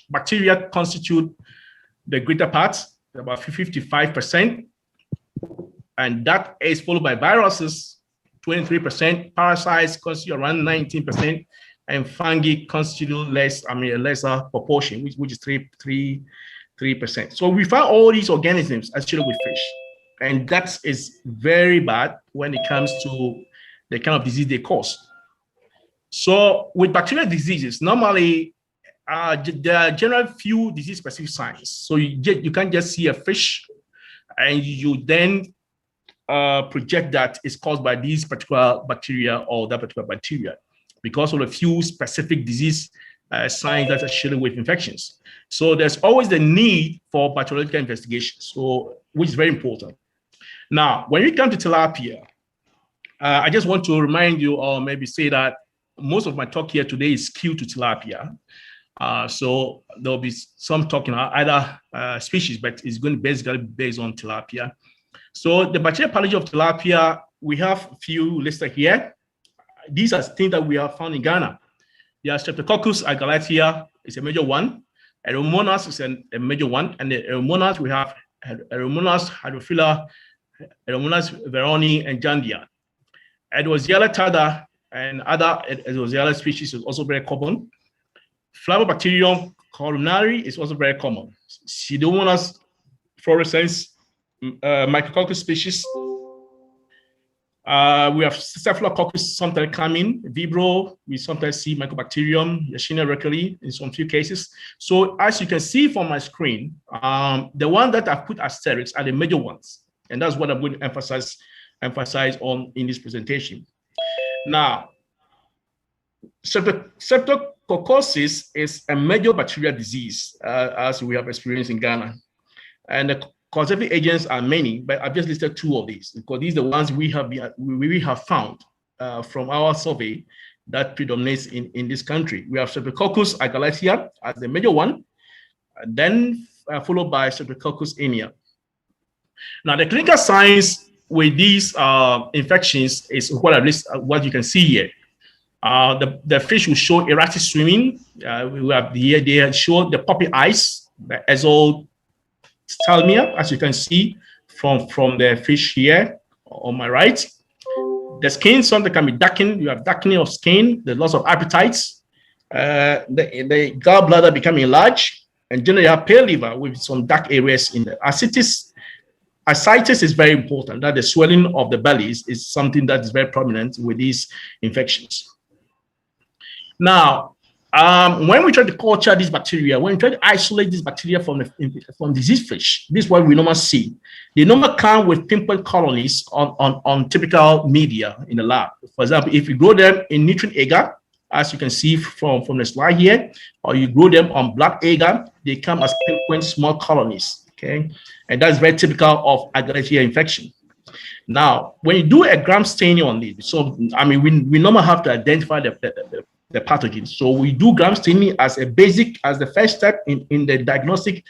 bacteria constitute the greater part, about 55%, and that is followed by viruses, 23%, parasites constitute around 19%, and fungi constitute a lesser proportion, which is 3%. So we found all these organisms actually with fish, and that is very bad when it comes to the kind of disease they cause. So with bacterial diseases, normally there are generally few disease-specific signs. So you can't just see a fish and you then project that it's caused by these particular bacteria or that particular bacteria because of a few specific disease signs that's associated with infections. So there's always the need for bacteriological investigation, which is very important. Now, when we come to tilapia, I just want to remind you, or maybe say that most of my talk here today is skewed to tilapia. So there'll be some talking about other species, but it's going to basically be based on tilapia. So the bacterial pathology of tilapia, we have a few listed here. These are things that we have found in Ghana. The Streptococcus agalactiae is a major one. Aeromonas is a major one. And the Aeromonas, we have Aeromonas hydrophila, Aeromonas veroni, and Jandia. Edozera tada and other Edozera species is also very common. Flavobacterium columnari is also very common. Pseudomonas fluorescens, Micrococcus species. We have Staphylococcus sometimes coming, Vibrio, we sometimes see Mycobacterium, Yersinia recurrently in some few cases. So as you can see from my screen, the one that I've put asterisks are the major ones. And that's what I'm going to emphasize on in this presentation. Now, Streptococcosis is a major bacterial disease, as we have experienced in Ghana. And the causative agents are many, but I've just listed two of these because these are the ones we have found from our survey that predominates in this country. We have Streptococcus agalactiae as the major one, then followed by Streptococcus aemia. Now, the clinical signs with these infections is what you can see here. The fish will show erratic swimming. We have here they show the puppy eyes, the exothalmia, as you can see from the fish here on my right. The skin sometimes can be darkened. You have darkening of skin, the loss of appetite, the gallbladder becoming enlarged, and generally you have pale liver with some dark areas in the ascites. Ascites is very important. That the swelling of the belly is something that is very prominent with these infections. Now, when we try to culture these bacteria, when we try to isolate these bacteria from diseased fish, this is what we normally see. They normally come with pimple colonies on typical media in the lab. For example, if you grow them in nutrient agar, as you can see from the slide here, or you grow them on black agar, they come as pinpoint small colonies. Okay, and that's very typical of Agalactiae infection. Now, when you do a gram staining on it, so I mean, we normally have to identify the pathogen. So we do gram staining as the first step in the diagnostic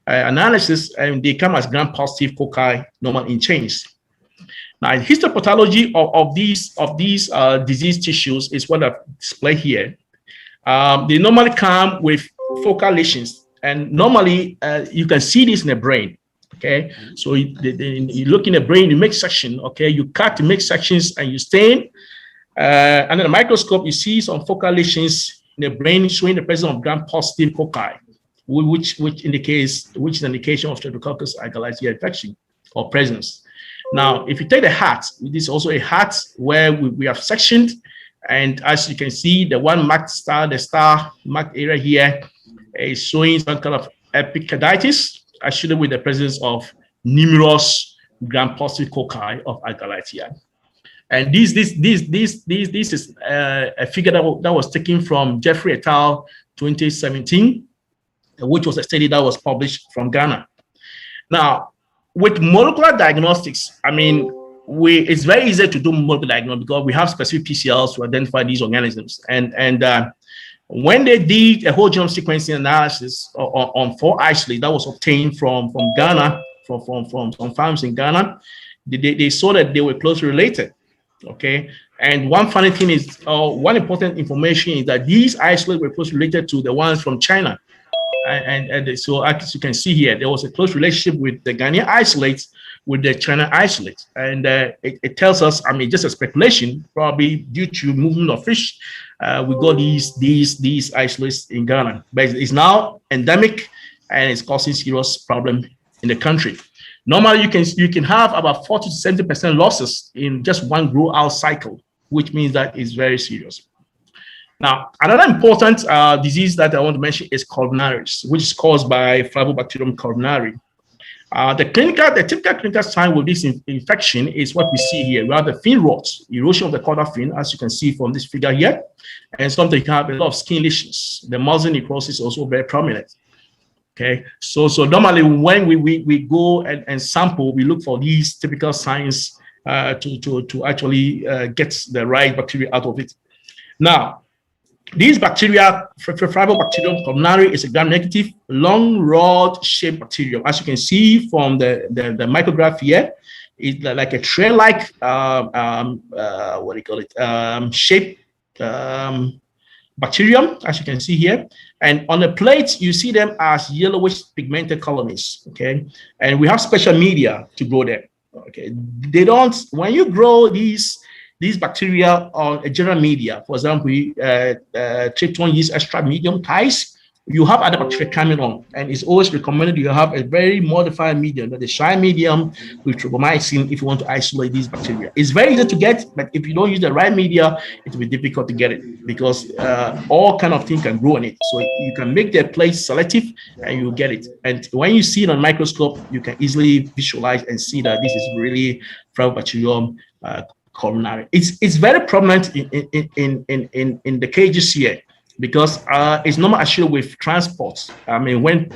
analysis, and they come as gram-positive cocci normal in chains. Now, histopathology of these disease tissues is what I've displayed here. They normally come with focal lesions. And normally, you can see this in the brain, okay? So you look in the brain, you make section, okay? You cut to make sections and you stain. Under the microscope, you see some focal lesions in the brain showing the presence of gram-positive cocci, which is an indication of Streptococcus agalactiae infection or presence. Now, if you take the heart, this is also a heart where we have sectioned. And as you can see, the one marked star, the star marked area here, is showing some kind of epicarditis, actually with the presence of numerous gram-positive cocci of Agalactiae. And this is a figure that was taken from Jeffrey et al. 2017, which was a study that was published from Ghana. Now, with molecular diagnostics, I mean, it's very easy to do molecular diagnostics because we have specific PCLs to identify these organisms. And when they did a whole genome sequencing analysis on 4 isolates that was obtained from Ghana, from some farms in Ghana, they saw that they were closely related. Okay, and one funny thing is, one important information is that these isolates were closely related to the ones from China, And so as you can see here, there was a close relationship with the Ghanaian isolates with the China isolates. And it tells us, I mean, just a speculation, probably due to movement of fish, we got these isolates in Ghana. But it's now endemic and it's causing serious problem in the country. Normally, you can have about 40 to 70% losses in just one grow out cycle, which means that it's very serious. Now, another important disease that I want to mention is coronavirus, which is caused by Flavobacterium coronari. The typical clinical sign with this infection is what we see here. We have the fin rots, erosion of the caudal fin, as you can see from this figure here, and sometimes you have a lot of skin lesions. The muzzle necrosis is also very prominent. Okay, so normally when we go and sample, we look for these typical signs to actually get the right bacteria out of it. Now, these bacteria, Flavobacterium coronari, is a gram-negative, long rod-shaped bacterium. As you can see from the micrograph here, it's like a trail-like, what do you call it, shape bacterium, as you can see here. And on the plate, you see them as yellowish pigmented colonies, okay? And we have special media to grow them, okay? They don't, when you grow these bacteria on a general media, for example, tryptophan yeast extract medium ties, you have other bacteria coming on, and it's always recommended you have a very modified medium, the shy medium with tropomycin, if you want to isolate these bacteria. It's very easy to get, but if you don't use the right media, it will be difficult to get it because all kind of things can grow on it. So you can make the place selective and you get it. And when you see it on microscope, you can easily visualize and see that this is really Flavobacterium coronari. It's very prominent in the cages here because it's normally associated with transport. I mean, when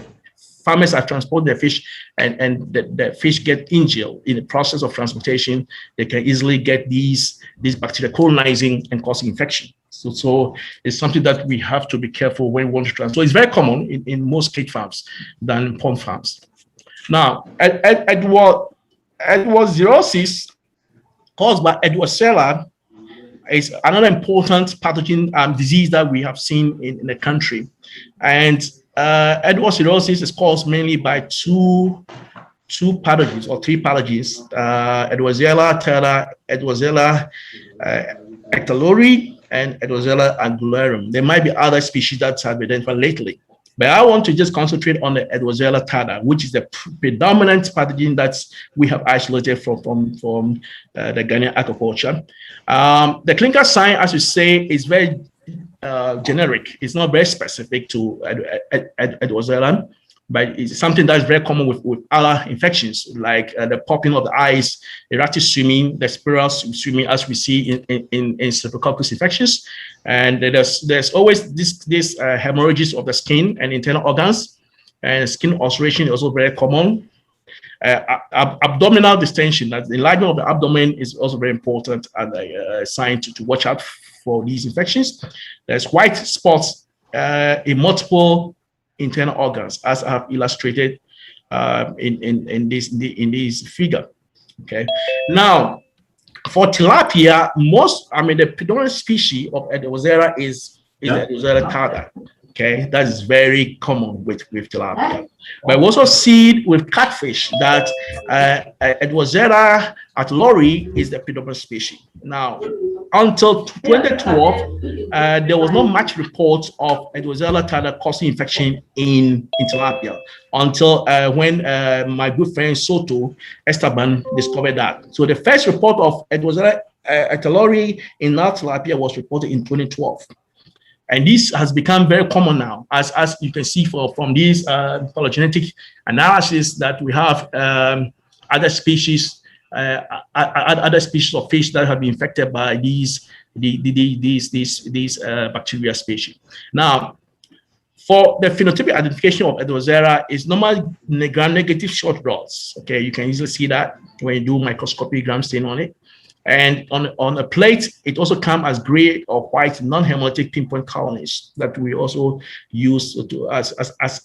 farmers are transporting their fish and the fish get injured in the process of transportation, they can easily get these bacteria colonizing and causing infection. So it's something that we have to be careful when we want to transport. So it's very common in most cage farms than in pond farms. Now, Edozera caused by Edozera is another important pathogen disease that we have seen in the country. And Edozera is caused mainly by two pathogens or three pathogens, Edozera terra, Edozera ectalori, and Edozera angularum. There might be other species that have been identified lately. But I want to just concentrate on the Edozera terra, which is the predominant pathogen that we have isolated from the Ghanaian aquaculture. The clinical sign, as you say, is very generic. It's not very specific to Edozera, but it's something that is very common with other infections, like the popping of the eyes, erratic swimming, the spiral swimming, as we see in Streptococcus infections. And there's always this hemorrhages of the skin and internal organs, and skin ulceration is also very common. Abdominal distension, that the enlargement of the abdomen is also very important and a sign to watch out for these infections. There's white spots in multiple internal organs, as I have illustrated in this figure. Okay. Now, for tilapia, the predominant species of Edozera is Edozera tarda. Okay, that is very common with tilapia. But we also see with catfish that Edozera atlori is the predominant species. Now, until 2012, there was not much reports of Edozera tarda causing infection in tilapia until when my good friend Soto Esteban discovered that. So the first report of Edozera atlori in tilapia was reported in 2012. And this has become very common now, as you can see from these phylogenetic analysis that we have other species of fish that have been infected by these bacteria species. Now, for the phenotypic identification of Edozera is normally gram-negative short rods. Okay, you can easily see that when you do microscopic gram stain on it. And on a plate, it also comes as gray or white non-hemolytic pinpoint colonies that we also use as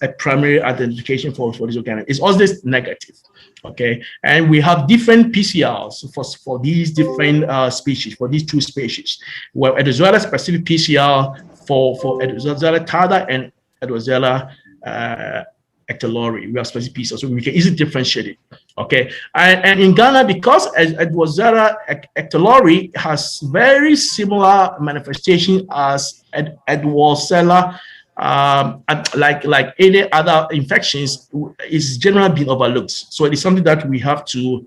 a primary identification for this organism. It's always negative, okay? And we have different PCRs for these different species, for these two species. Well, Edozera specific PCR for Edozera tarda and Edozera ectolori. We have specific species, so we can easily differentiate it. Okay, and in Ghana, because Edozera ectolori has very similar manifestation as Edozera, like any other infections, is generally being overlooked. So it is something that we have to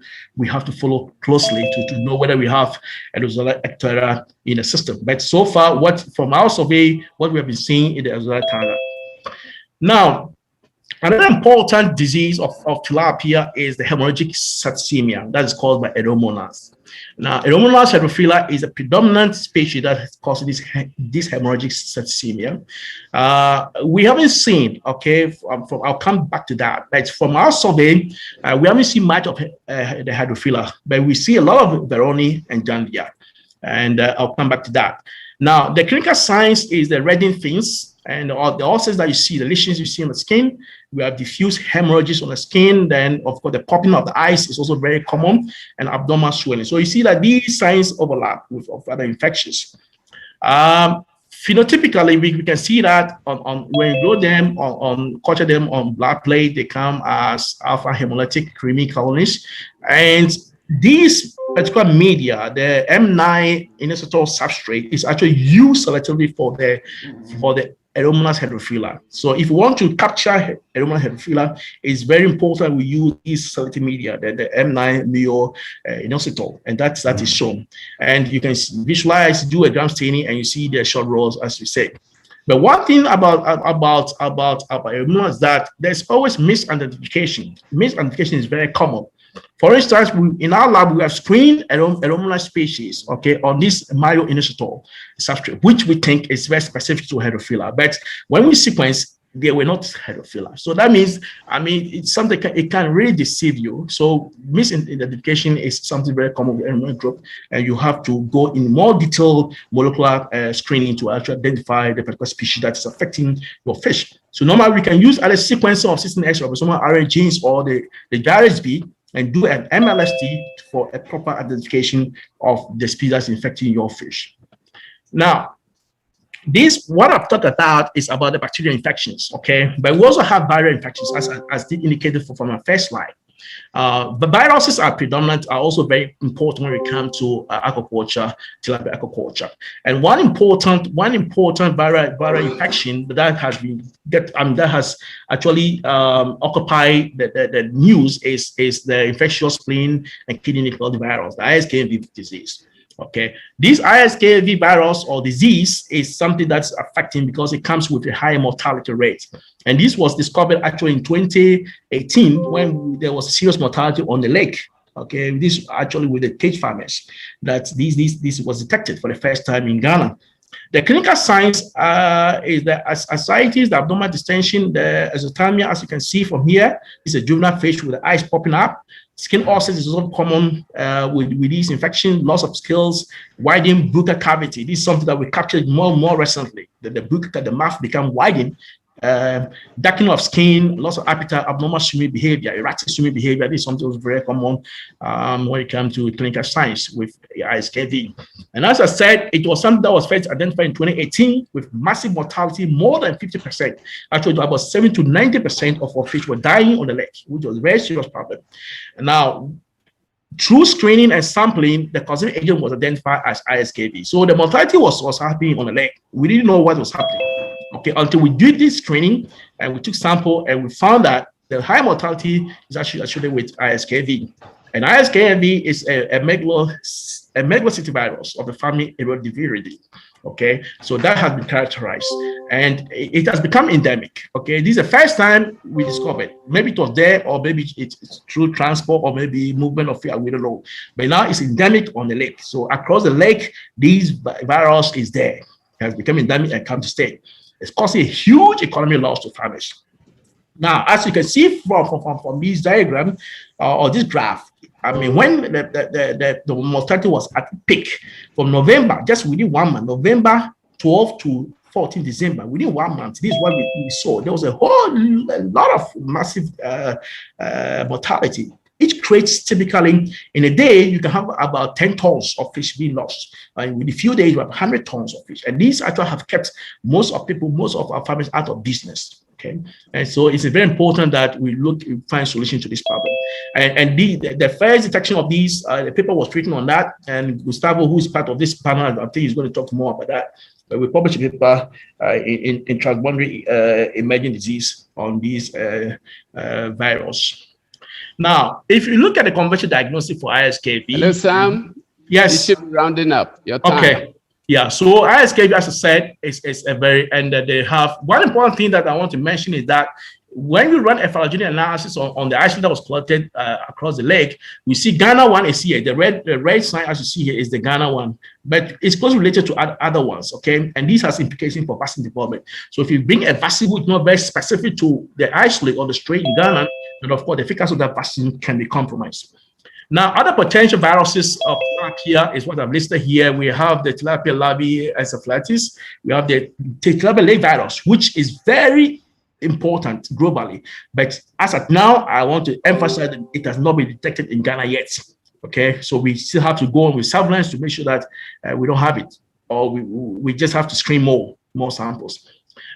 follow closely to know whether we have Edozera ectolori in the system. But so far, from our survey, what we have been seeing in the Edozera ectolori. Now, another important disease of tilapia is the hemorrhagic septicemia that is caused by Aeromonas. Now, Aeromonas hydrophila is a predominant species that causes this hemorrhagic septicemia. We haven't seen, okay, I'll come back to that, but from our survey, we haven't seen much of the hydrophila, but we see a lot of Veroni and Jandia, and I'll come back to that. Now, the clinical signs is the reddening things, and the ulcers that you see, the lesions you see on the skin. We have diffuse hemorrhages on the skin. Then, of course, the popping of the eyes is also very common, and abdominal swelling. So you see that these signs overlap with other infections. Phenotypically, we can see that when you grow them, culture them on blood plate, they come as alpha hemolytic creamy colonies. And these particular media, the M9 inositol substrate, is actually used selectively for the Aeromonas hydrophila. So if you want to capture Aeromonas hydrophila, it's very important we use this selective media, the M9 meo inositol, and that is shown. And you can visualize, do a gram staining, and you see the short rows, as we say. But one thing about Aeromonas is that there's always misidentification. Misidentification is very common. For instance, in our lab, we have screened Aeromonas species, okay, on this myo-inositol substrate, which we think is very specific to hydrophila. But when we sequence, they were not hydrophila. So that means, it's something, it can really deceive you. So misidentification is something very common with Aeromonas group, and you have to go in more detailed molecular screening to actually identify the particular species that is affecting your fish. So normally we can use either sequencing of 16X ribosomal RNA genes or the GRSB, and do an MLST for a proper identification of the species that's infecting your fish. Now, what I've talked about is about the bacterial infections, okay? But we also have viral infections, as indicated from our first slide. The viruses are predominant, are also very important when we come to aquaculture, tilapia aquaculture. And one important viral infection that has actually occupied the news is the infectious spleen and kidney virus, the ISKV disease. Okay, this ISKV virus or disease is something that's affecting because it comes with a high mortality rate. And this was discovered actually in 2018 when there was serious mortality on the lake. Okay, this actually with the cage farmers that this was detected for the first time in Ghana. The clinical signs is the ascites, the abdominal distension, the exothermia, as you can see from here. This is a juvenile fish with the eyes popping up. Skin ulcers is also common with these infections, loss of scales, widening buccal cavity. This is something that we captured more and more recently. The mouth become widened, darkening of skin, loss of appetite, abnormal swimming behavior, erratic swimming behavior. This is something that's very common when it comes to clinical science with ISKV. And as I said, it was something that was first identified in 2018 with massive mortality, more than 50%. Actually, about 70 to 90% of our fish were dying on the lake, which was a very serious problem. And now, through screening and sampling, the causative agent was identified as ISKV. So the mortality was happening on the lake. We didn't know what was happening. Okay, until we did this screening and we took sample and we found that the high mortality is actually with ISKV. And ISKV is a megalocytic virus of the family Edozera. Okay, so that has been characterized and it has become endemic. Okay, this is the first time we discovered. Maybe it was there, or maybe it's through transport, or maybe movement of fear. We don't know. But now it's endemic on the lake. So across the lake, this virus is there. It has become endemic and come to stay. It's causing a huge economic loss to farmers. Now, as you can see from this diagram or this graph, when the mortality was at peak from November, just within 1 month, November 12 to 14 December, within 1 month, this is what we saw. There was a lot of massive mortality. Each crate, typically in a day, you can have about 10 tons of fish being lost. Within a few days, you have 100 tons of fish. And these actually have kept most of our farmers out of business. Okay, and so it's very important that we find solution to this problem. And the first detection of these, the paper was written on that, and Gustavo, who is part of this panel, I think he's going to talk more about that. But we published a paper in transboundary emerging disease on these virus. Now, if you look at the conventional diagnosis for ISKB. Hello, Sam. Yes. You should be rounding up your time. Okay. Yeah. So ISKB, as I said, is a very, and they have one important thing that I want to mention is that when you run a phylogenetic analysis on the isolate that was collected across the lake, we see Ghana one is here. The red sign, as you see here, is the Ghana one, but it's closely related to other ones, okay? And this has implications for vaccine development. So if you bring a vaccine which is not very specific to the isolate or the strain in Ghana, then of course the efficacy of that vaccine can be compromised. Now, other potential viruses of Tilapia is what I've listed here. We have the Tilapia labi encephalitis. We have the Tilapia lake virus, which is very important globally. But as of now, I want to emphasize that it has not been detected in Ghana yet. Okay, so we still have to go on with surveillance to make sure that we don't have it, or we just have to screen more samples.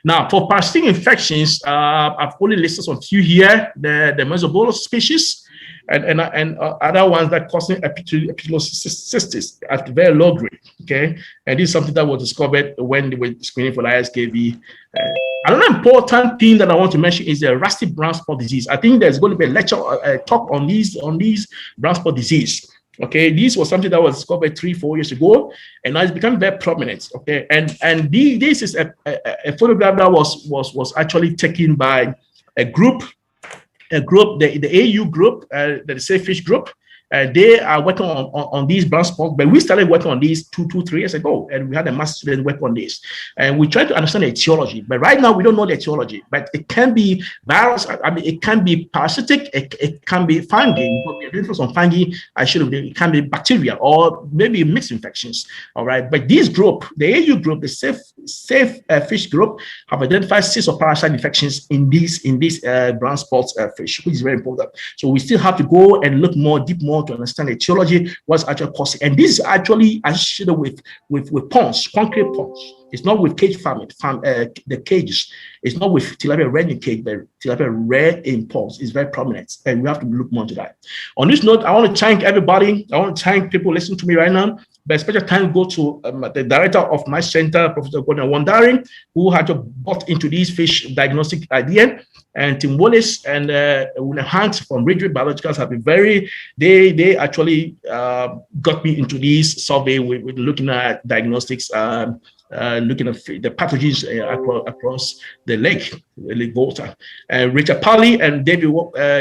Now, for parasitic infections, I've only listed a few here, the mesobolus species, and other ones that causing epithelocystis at very low grade, okay? And this is something that was discovered when they were screening for the ISKB. Another important thing that I want to mention is the rusty brown spot disease. I think there's going to be a lecture, talk on these brown spot disease. Okay, this was something that was discovered 3-4 years ago, and now it's become very prominent. Okay, and this is a photograph that was actually taken by a group, the AU group, the Safe Fish group. They are working on these brown spots, but we started working on these 2-3 years ago, and we had a master student work on this. And we tried to understand the etiology, but right now we don't know the etiology. But it can be virus, I mean, it can be parasitic, it can be fungi. We have difference on fungi. It can be bacteria or maybe mixed infections. All right, but this group, the AU group, the Safe Fish group, have identified 6 of parasite infections in these brown spots fish, which is very important. So we still have to go and look more to understand the etiology, what's actually causing. And this is actually associated with ponds, concrete ponds. It's not with cage farming, the cages. It's not with tilapia red in cage, but tilapia red in ponds. It's very prominent, and we have to look more to that. On this note, I want to thank everybody. I want to thank people listening to me right now. But special thanks go to the director of my center, Professor Gordon Wandering, who had bought into these fish diagnostic idea. And Tim Wallace and William Hanks from Ridgeway Biologicals have been they actually got me into this survey with looking at diagnostics, looking at the pathogens across the lake water. Richard Pally and David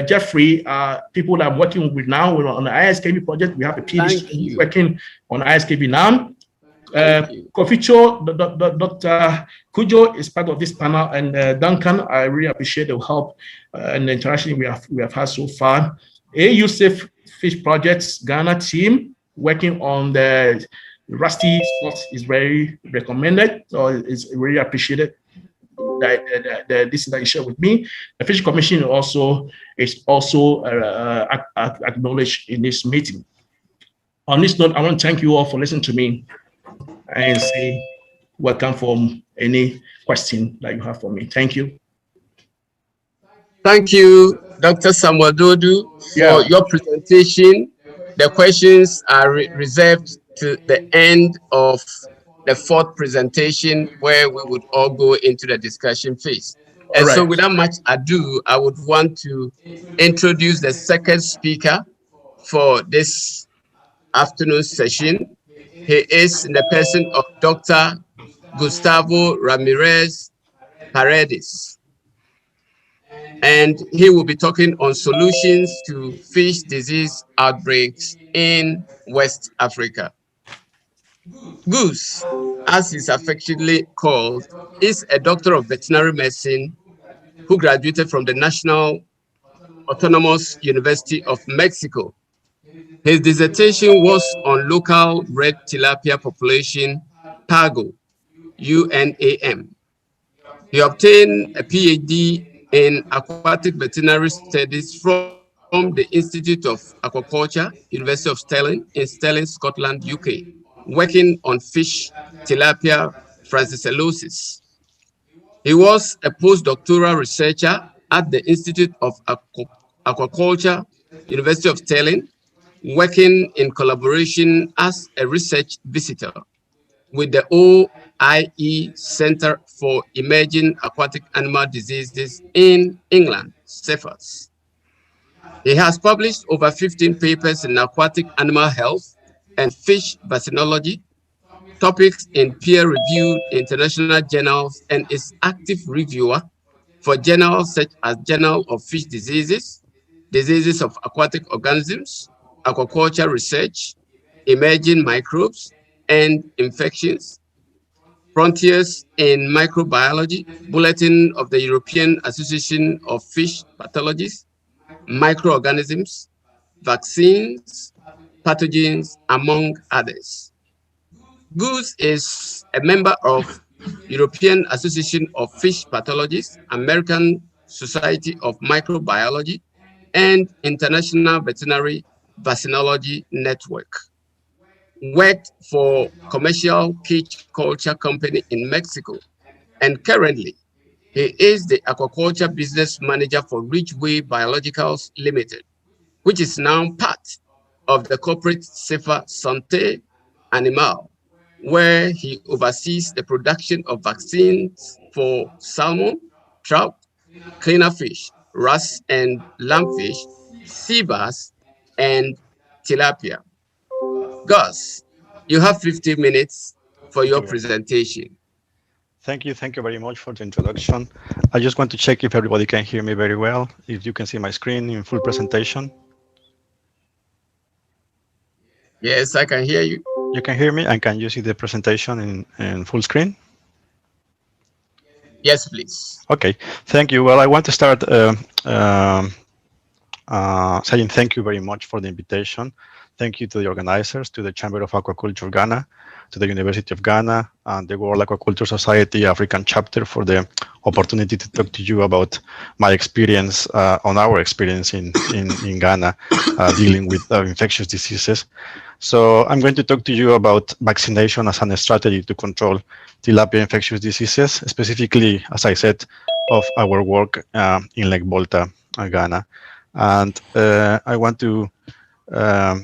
Jeffrey are people that I'm working with now on the ISKB project. We have a PhD working on ISKB now. Koficho, Dr. Kujo is part of this panel, and Duncan, I really appreciate the help and the interaction we have had so far. AU Safe Fish Projects Ghana team working on the rusty spots is very recommended, or is really appreciated. This that you share with me. The Fish Commission is also acknowledged in this meeting. On this note, I want to thank you all for listening to me and say welcome from any question that you have for me. Thank you. Thank you, Dr. Samuel Dodu, for your presentation. The questions are reserved to the end of the 4th presentation, where we would all go into the discussion phase. And so without much ado, I would want to introduce the 2nd speaker for this afternoon session. He is in the person of Dr. Gustavo Ramirez Paredes, and he will be talking on solutions to fish disease outbreaks in West Africa. Gus, as he's affectionately called, is a doctor of veterinary medicine who graduated from the National Autonomous University of Mexico. His dissertation was on local red tilapia population, PAGO, UNAM. He obtained a PhD in aquatic veterinary studies from the Institute of Aquaculture, University of Stirling, in Stirling, Scotland, UK, working on fish tilapia franciscellosis. He was a postdoctoral researcher at the Institute of Aquaculture, University of Stirling, working in collaboration as a research visitor with the OIE Center for Emerging Aquatic Animal Diseases in England, CEPHAS. He has published over 15 papers in aquatic animal health and fish vaccinology, topics in peer-reviewed international journals, and is active reviewer for journals such as Journal of Fish Diseases, Diseases of Aquatic Organisms, Aquaculture Research, Emerging Microbes and Infections, Frontiers in Microbiology, Bulletin of the European Association of Fish Pathologists, Microorganisms, Vaccines, Pathogens, among others. Goose is a member of European Association of Fish Pathologists, American Society of Microbiology, and International Veterinary Vaccinology Network. Worked for commercial cage culture company in Mexico, and currently he is the aquaculture business manager for Ridgeway Biologicals Limited, which is now part of the corporate Cefa Santé Animal, where he oversees the production of vaccines for salmon, trout, cleaner fish, wrasse and lampfish, sea bass, and tilapia. Gus, you have 50 minutes for your presentation. Thank you very much for the introduction. I just want to check if everybody can hear me very well, if you can see my screen in full presentation. Yes, I can hear you. You can hear me, and can you see the presentation in full screen? Yes, please. Okay, thank you. Well, I want to start saying thank you very much for the invitation. Thank you to the organizers, to the Chamber of Aquaculture Ghana, to the University of Ghana, and the World Aquaculture Society African chapter for the opportunity to talk to you about my experience, on our experience in Ghana, dealing with infectious diseases. So I'm going to talk to you about vaccination as a strategy to control tilapia infectious diseases, specifically, as I said, of our work in Lake Volta, Ghana. And I want to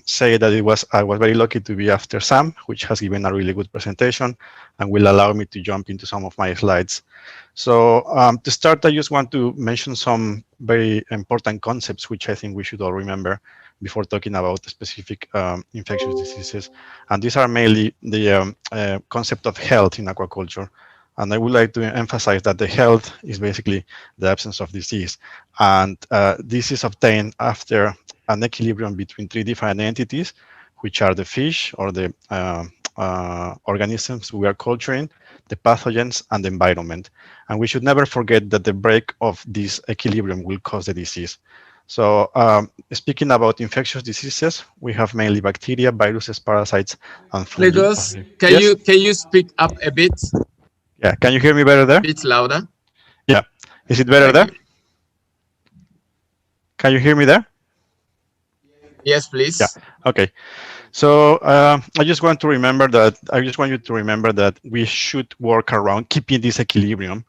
say that I was very lucky to be after Sam, which has given a really good presentation and will allow me to jump into some of my slides. So to start, I just want to mention some very important concepts which I think we should all remember before talking about specific infectious diseases. And these are mainly the concept of health in aquaculture. And I would like to emphasize that the health is basically the absence of disease. And this is obtained after an equilibrium between three different entities, which are the fish or the organisms we are culturing, the pathogens, and the environment. And we should never forget that the break of this equilibrium will cause the disease. So speaking about infectious diseases, we have mainly bacteria, viruses, parasites, and fungi. Lagos, can you speak up a bit? Yeah, can you hear me better there? A bit louder. Yeah, is it better there? Can you hear me there? Yes, please. Yeah. Okay. So I just want you to remember that we should work around keeping this equilibrium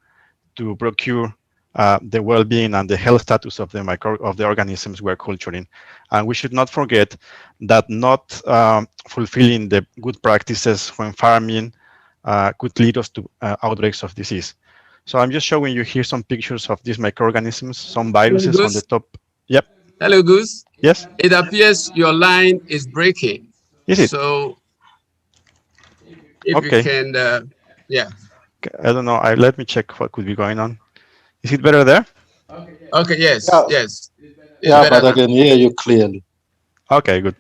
to procure the well-being and the health status of the organisms we're culturing. And we should not forget that not fulfilling the good practices when farming could lead us to outbreaks of disease. So I'm just showing you here some pictures of these microorganisms, some viruses on the top. Yep. Hello, Goose. Yes. It appears your line is breaking. Is it? So if you can, yeah. I don't know. Let me check what could be going on. Is it better there? Okay. Yes. Yeah. Yes. Yeah, but I can hear you clearly. Okay. Good.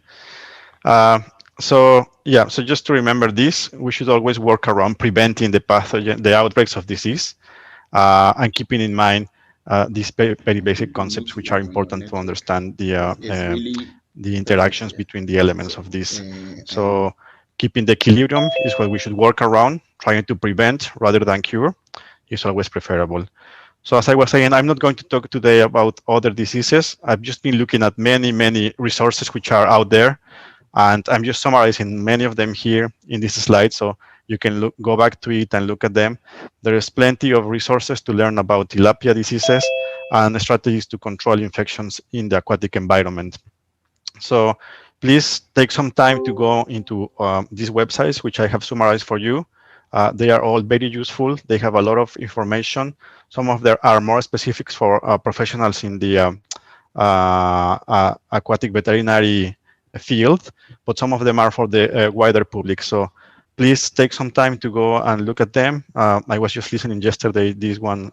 So just to remember this, we should always work around preventing the outbreaks of disease, and keeping in mind these very basic concepts, which are important to understand the interactions between the elements of this. So keeping the equilibrium is what we should work around. Trying to prevent rather than cure is always preferable. So as I was saying, I'm not going to talk today about other diseases. I've just been looking at many resources which are out there, and I'm just summarizing many of them here in this slide. So You can go back to it and look at them. There is plenty of resources to learn about tilapia diseases and strategies to control infections in the aquatic environment. So please take some time to go into these websites, which I have summarized for you. They are all very useful. They have a lot of information. Some of them are more specifics for professionals in the aquatic veterinary field, but some of them are for the wider public. So please take some time to go and look at them. I was just listening yesterday, this one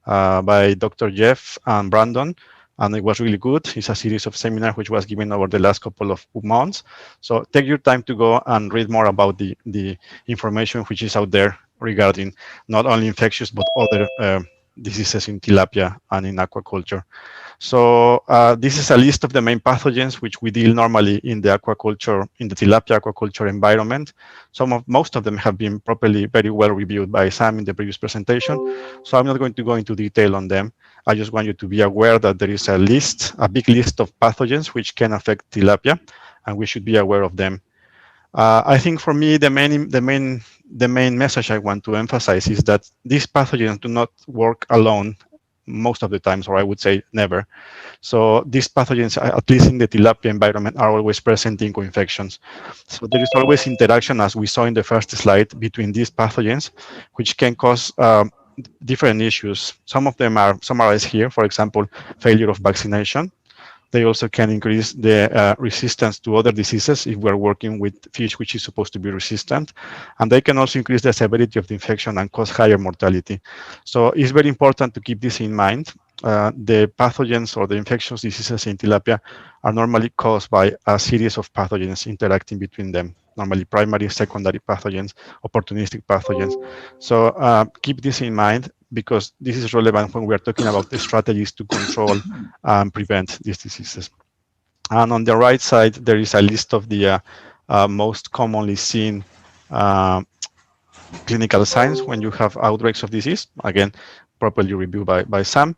by Dr. Jeff and Brandon, and it was really good. It's a series of seminars which was given over the last couple of months. So take your time to go and read more about the information which is out there regarding not only infectious, but other diseases in tilapia and in aquaculture. So this is a list of the main pathogens which we deal normally in the aquaculture, in the tilapia aquaculture environment. Most of them have been properly, very well reviewed by Sam in the previous presentation. So I'm not going to go into detail on them. I just want you to be aware that there is a list, a big list of pathogens which can affect tilapia, and we should be aware of them. I think for me, the main message I want to emphasize is that these pathogens do not work alone most of the times, or I would say never. So these pathogens, at least in the tilapia environment, are always present in co-infections. So there is always interaction, as we saw in the first slide, between these pathogens, which can cause different issues. Some of them are summarized here, for example, failure of vaccination. They also can increase the resistance to other diseases if we're working with fish which is supposed to be resistant. And they can also increase the severity of the infection and cause higher mortality. So it's very important to keep this in mind. The pathogens or the infectious diseases in tilapia are normally caused by a series of pathogens interacting between them, normally primary, secondary pathogens, opportunistic pathogens. So keep this in mind, because this is relevant when we are talking about the strategies to control and prevent these diseases. And on the right side, there is a list of the most commonly seen clinical signs when you have outbreaks of disease. Again, properly reviewed by Sam.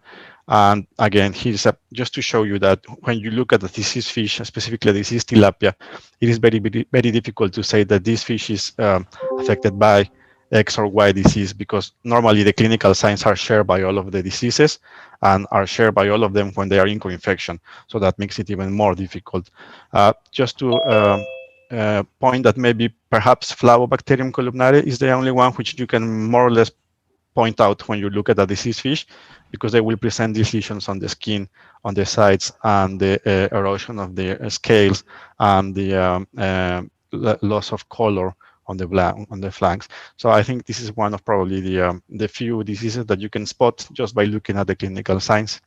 And again, here's just to show you that when you look at the diseased fish, specifically diseased tilapia, it is very, very difficult to say that this fish is affected by X or Y disease, because normally the clinical signs are shared by all of the diseases and are shared by all of them when they are in co-infection. So that makes it even more difficult. Just to point that maybe perhaps Flavobacterium columnare is the only one which you can more or less point out when you look at a diseased fish, because they will present these lesions on the skin, on the sides, and the erosion of the scales, and the loss of color on the flanks. So I think this is one of probably the few diseases that you can spot just by looking at the clinical signs.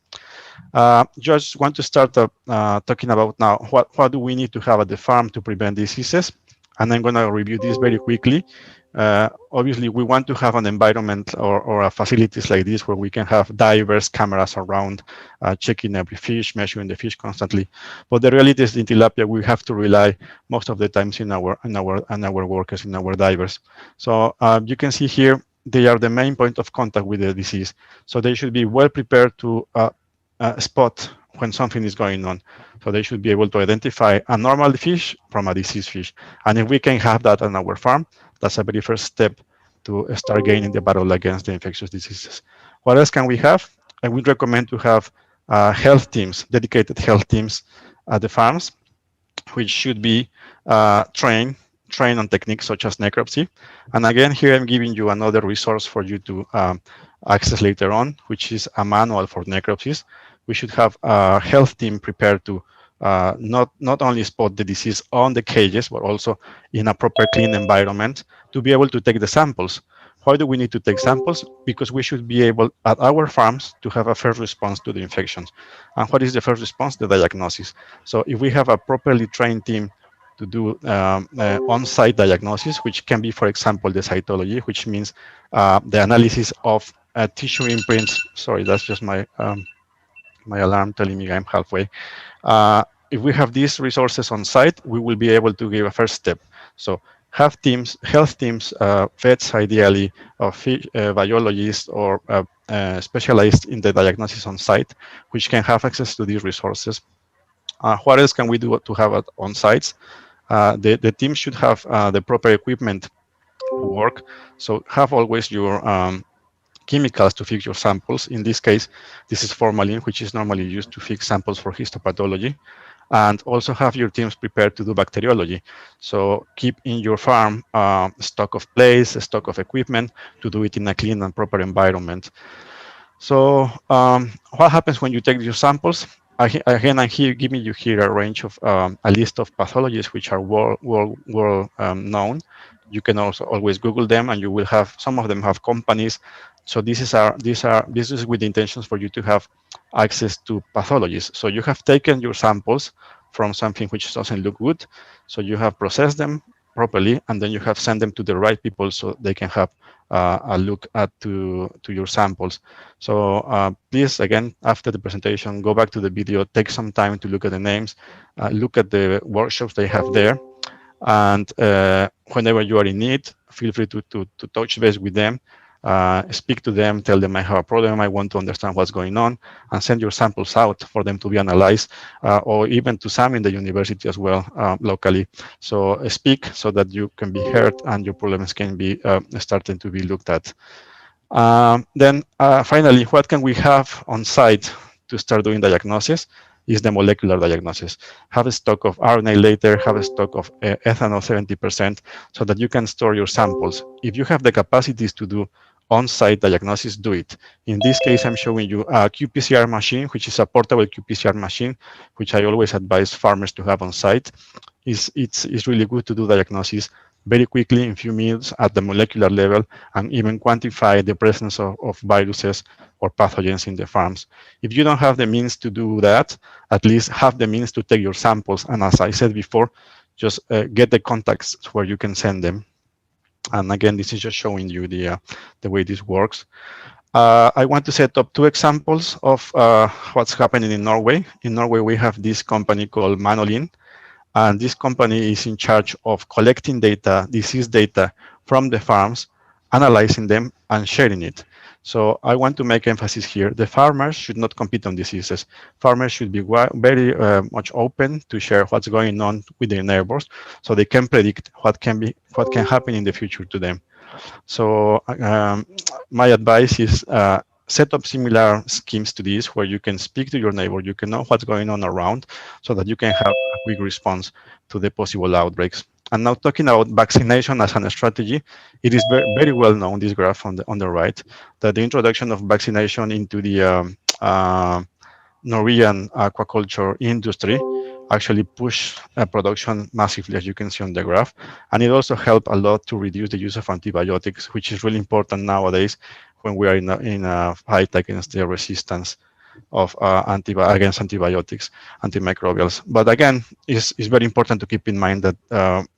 Just want to start talking about now what do we need to have at the farm to prevent diseases, and I'm going to review this very quickly. Obviously, we want to have an environment or facilities like this where we can have diverse cameras around, checking every fish, measuring the fish constantly. But the reality is, in tilapia, we have to rely most of the times in our workers, in our divers. So you can see here they are the main point of contact with the disease. So they should be well prepared to spot when something is going on. So they should be able to identify a normal fish from a diseased fish. And if we can have that on our farm, that's a very first step to start gaining the battle against the infectious diseases. What else can we have? I would recommend to have health teams, dedicated health teams at the farms, which should be trained on techniques such as necropsy. And again, here I'm giving you another resource for you to access later on, which is a manual for necropsies. We should have a health team prepared to not only spot the disease on the cages, but also in a proper clean environment to be able to take the samples. Why do we need to take samples? Because we should be able at our farms to have a first response to the infections. And what is the first response? The diagnosis. So if we have a properly trained team to do on-site diagnosis, which can be, for example, the cytology, which means the analysis of tissue imprints. Sorry, that's just my my alarm telling me I'm halfway. If we have these resources on site, we will be able to give a first step. So have teams, health teams, vets ideally, or biologists, or specialized in the diagnosis on site, which can have access to these resources. What else can we do to have it on sites? The team should have the proper equipment work. So have always your chemicals to fix your samples. In this case, this is formalin, which is normally used to fix samples for histopathology. And also have your teams prepared to do bacteriology. So keep in your farm stock of place, a stock of equipment to do it in a clean and proper environment. So what happens when you take your samples? Again, I'm here giving you here a range of a list of pathologies which are world known. You can also always Google them, and you will have some of them have companies. So this is with the intentions for you to have access to pathologies. So you have taken your samples from something which doesn't look good. So you have processed them properly, and then you have sent them to the right people so they can have a look at to your samples. So please, again, after the presentation, go back to the video, take some time to look at the names, look at the workshops they have there, and whenever you are in need, feel free to touch base with them, speak to them, tell them I have a problem, I want to understand what's going on, and send your samples out for them to be analyzed, or even to some in the university as well, locally. So speak so that you can be heard and your problems can be starting to be looked at. Then finally, what can we have on site to start doing diagnosis is the molecular diagnosis. Have a stock of RNA later, have a stock of ethanol 70%, so that you can store your samples. If you have the capacities to do on-site diagnosis, do it. In this case, I'm showing you a qPCR machine, which is a portable qPCR machine, which I always advise farmers to have on site. It's really good to do diagnosis very quickly in a few minutes at the molecular level, and even quantify the presence of viruses or pathogens in the farms. If you don't have the means to do that, at least have the means to take your samples. And as I said before, just get the contacts where you can send them. And again, this is just showing you the way this works. I want to set up two examples of what's happening in Norway. In Norway, we have this company called Manolin. And this company is in charge of collecting data, disease data from the farms, analyzing them, and sharing it. So I want to make emphasis here. The farmers should not compete on diseases. Farmers should be very much open to share what's going on with their neighbors, so they can predict what can happen in the future to them. So my advice is set up similar schemes to this, where you can speak to your neighbor, you can know what's going on around, so that you can have a quick response to the possible outbreaks. And now, talking about vaccination as a strategy, it is very well known, this graph on the right, that the introduction of vaccination into the Norwegian aquaculture industry actually push production massively, as you can see on the graph. And it also helped a lot to reduce the use of antibiotics, which is really important nowadays when we are in a fight against the resistance of against antibiotics, antimicrobials. But again, it's very important to keep in mind that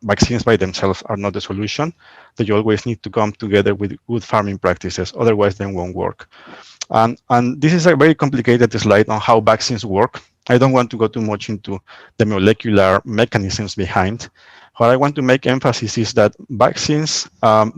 vaccines by themselves are not the solution, that you always need to come together with good farming practices, otherwise they won't work. And this is a very complicated slide on how vaccines work. I don't want to go too much into the molecular mechanisms behind. What I want to make emphasis is that vaccines,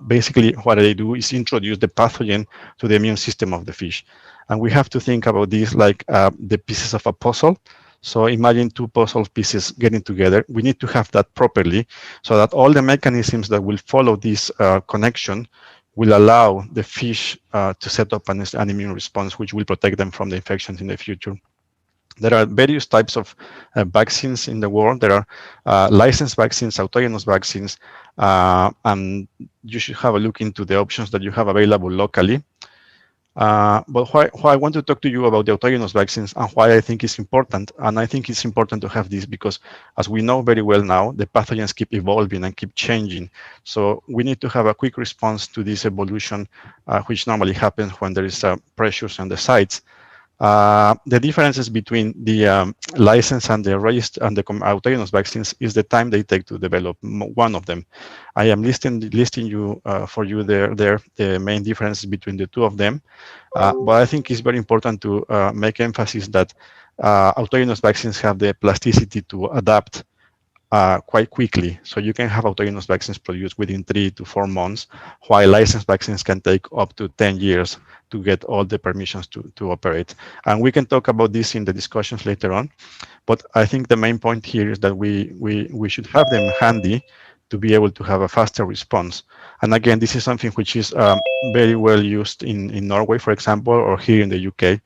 basically what they do is introduce the pathogen to the immune system of the fish. And we have to think about this like the pieces of a puzzle. So imagine two puzzle pieces getting together. We need to have that properly, so that all the mechanisms that will follow this connection will allow the fish to set up an immune response, which will protect them from the infections in the future. There are various types of vaccines in the world. There are licensed vaccines, autogenous vaccines, and you should have a look into the options that you have available locally. But why I want to talk to you about the autogenous vaccines and why I think it's important. And I think it's important to have this because, as we know very well now, the pathogens keep evolving and keep changing. So we need to have a quick response to this evolution, which normally happens when there is pressures on the sites. The differences between the license and the registered and the autogenous vaccines is the time they take to develop one of them. I am listing you for you there the main differences between the two of them. But I think it's very important to make emphasis that autogenous vaccines have the plasticity to adapt quite quickly. So you can have autogenous vaccines produced within 3 to 4 months, while licensed vaccines can take up to 10 years to get all the permissions to operate. And we can talk about this in the discussions later on. But I think the main point here is that we should have them handy to be able to have a faster response. And again, this is something which is very well used in Norway, for example, or here in the UK.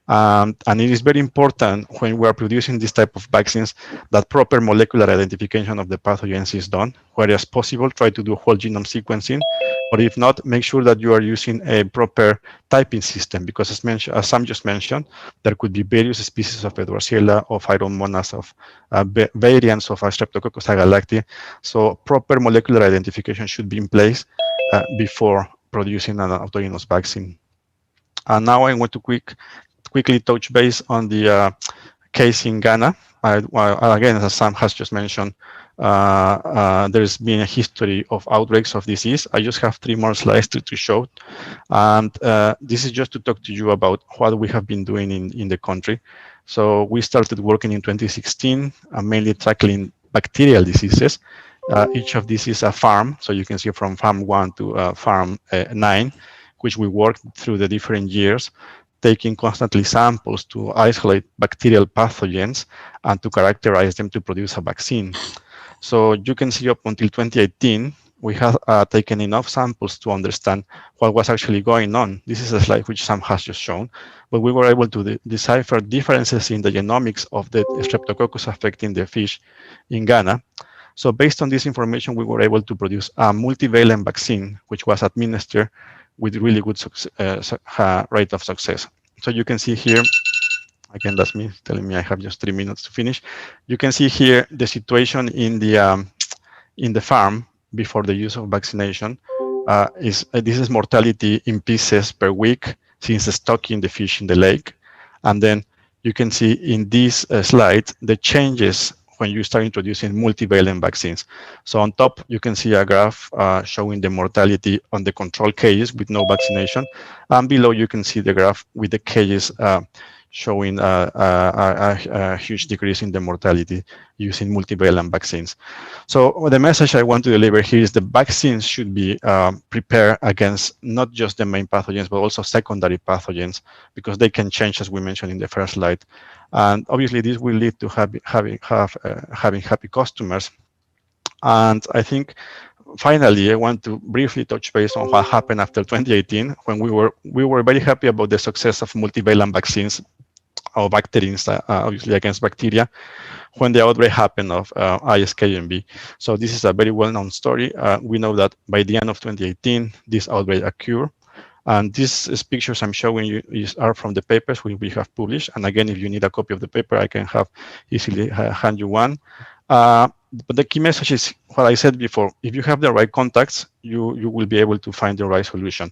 And it is very important when we are producing this type of vaccines that proper molecular identification of the pathogens is done. Whereas possible, try to do whole genome sequencing, or if not, make sure that you are using a proper typing system, because as Sam just mentioned, there could be various species of Edozera, of Phyromonas, of variants of Streptococcus agalactiae. So proper molecular identification should be in place before producing an autogenous vaccine. And now I want to quickly touch base on the case in Ghana. Again, as Sam has just mentioned, there's been a history of outbreaks of disease. I just have 3 more slides to show. And this is just to talk to you about what we have been doing in the country. So we started working in 2016, mainly tackling bacterial diseases. Each of these is a farm. So you can see from farm 1 to farm 9, which we worked through the different years, taking constantly samples to isolate bacterial pathogens and to characterize them to produce a vaccine. So you can see up until 2018, we have taken enough samples to understand what was actually going on. This is a slide which Sam has just shown, but we were able to decipher differences in the genomics of the Streptococcus affecting the fish in Ghana. So based on this information, we were able to produce a multivalent vaccine, which was administered with really good rate of success. So you can see here, again, that's me telling me I have just 3 minutes to finish. You can see here the situation in the farm before the use of vaccination. This is mortality in pieces per week since stocking the fish in the lake. And then you can see in this slide the changes when you start introducing multivalent vaccines. So on top, you can see a graph showing the mortality on the control cages with no vaccination. And below, you can see the graph with the cages showing a huge decrease in the mortality using multivalent vaccines. So the message I want to deliver here is the vaccines should be prepared against not just the main pathogens, but also secondary pathogens, because they can change, as we mentioned in the first slide. And obviously, this will lead to having happy customers. And I think, finally, I want to briefly touch base on what happened after 2018, when we were very happy about the success of multivalent vaccines or bacterins, obviously against bacteria, when the outbreak happened of ISKMB. So this is a very well-known story. We know that by the end of 2018, this outbreak occurred. And these pictures I'm showing you are from the papers we have published. And again, if you need a copy of the paper, I can easily hand you one. But the key message is what I said before. If you have the right contacts, you will be able to find the right solution.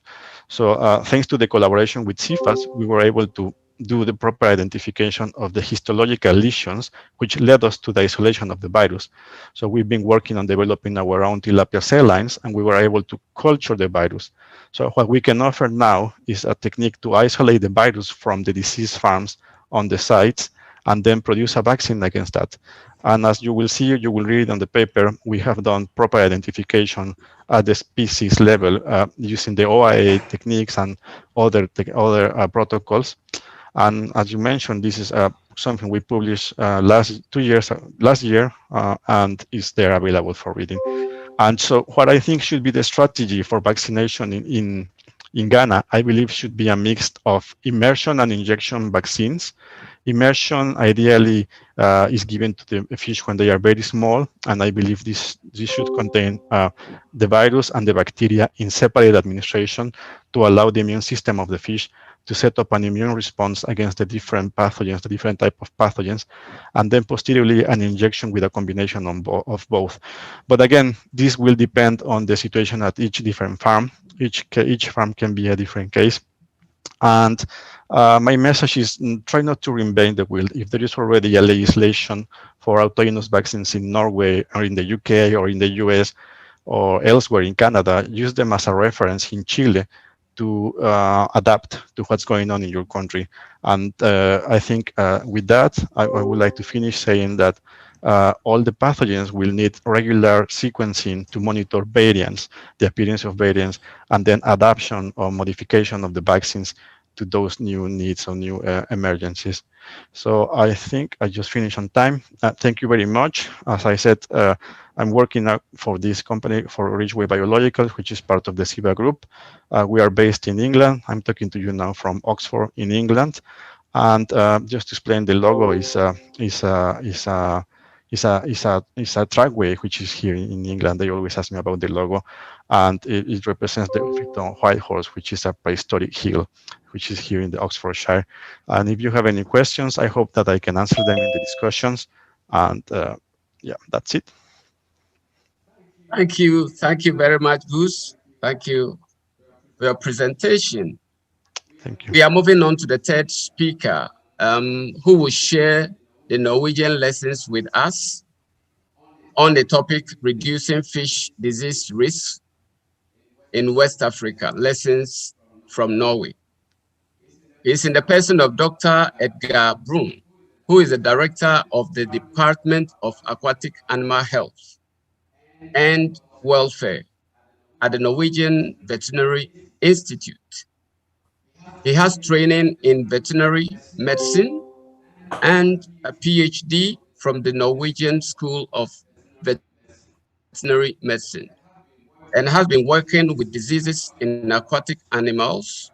So thanks to the collaboration with CIFAS, we were able to do the proper identification of the histological lesions, which led us to the isolation of the virus. So we've been working on developing our own tilapia cell lines, and we were able to culture the virus. So what we can offer now is a technique to isolate the virus from the disease farms on the sites, and then produce a vaccine against that. And as you will see, you will read on the paper, we have done proper identification at the species level using the OIA techniques and other protocols. And as you mentioned, this is something we published last year, and is there available for reading. And so what I think should be the strategy for vaccination in Ghana, I believe, should be a mix of immersion and injection vaccines. Immersion ideally is given to the fish when they are very small, and I believe this should contain the virus and the bacteria in separate administration to allow the immune system of the fish to set up an immune response against the different pathogens, the different type of pathogens, and then posteriorly an injection with a combination of both. But again, this will depend on the situation at each different farm. Each farm can be a different case. And my message is try not to reinvent the wheel. If there is already a legislation for autogenous vaccines in Norway or in the UK or in the US or elsewhere in Canada, use them as a reference in Chile to adapt to what's going on in your country. And I think with that, I would like to finish saying that all the pathogens will need regular sequencing to monitor variants, the appearance of variants, and then adaptation or modification of the vaccines to those new needs or new emergencies. So I think I just finished on time. Thank you very much. As I said, I'm working now for this company, for Ridgeway Biologicals, which is part of the SIBA group. We are based in England. I'm talking to you now from Oxford in England. And just to explain, the logo is a trackway, which is here in England. They always ask me about the logo, and it represents the Fitton White Horse, which is a prehistoric hill, which is here in the Oxfordshire. And if you have any questions, I hope that I can answer them in the discussions. And yeah, that's it. Thank you very much, Gus. Thank you for your presentation. Thank you. We are moving on to the third speaker, who will share the Norwegian lessons with us on the topic reducing fish disease risks in West Africa, lessons from Norway. It's in the person of Dr. Edgar Brun, who is the director of the Department of Aquatic Animal Health and Welfare at the Norwegian Veterinary Institute. He has training in veterinary medicine and a PhD from the Norwegian School of Veterinary Medicine, and has been working with diseases in aquatic animals,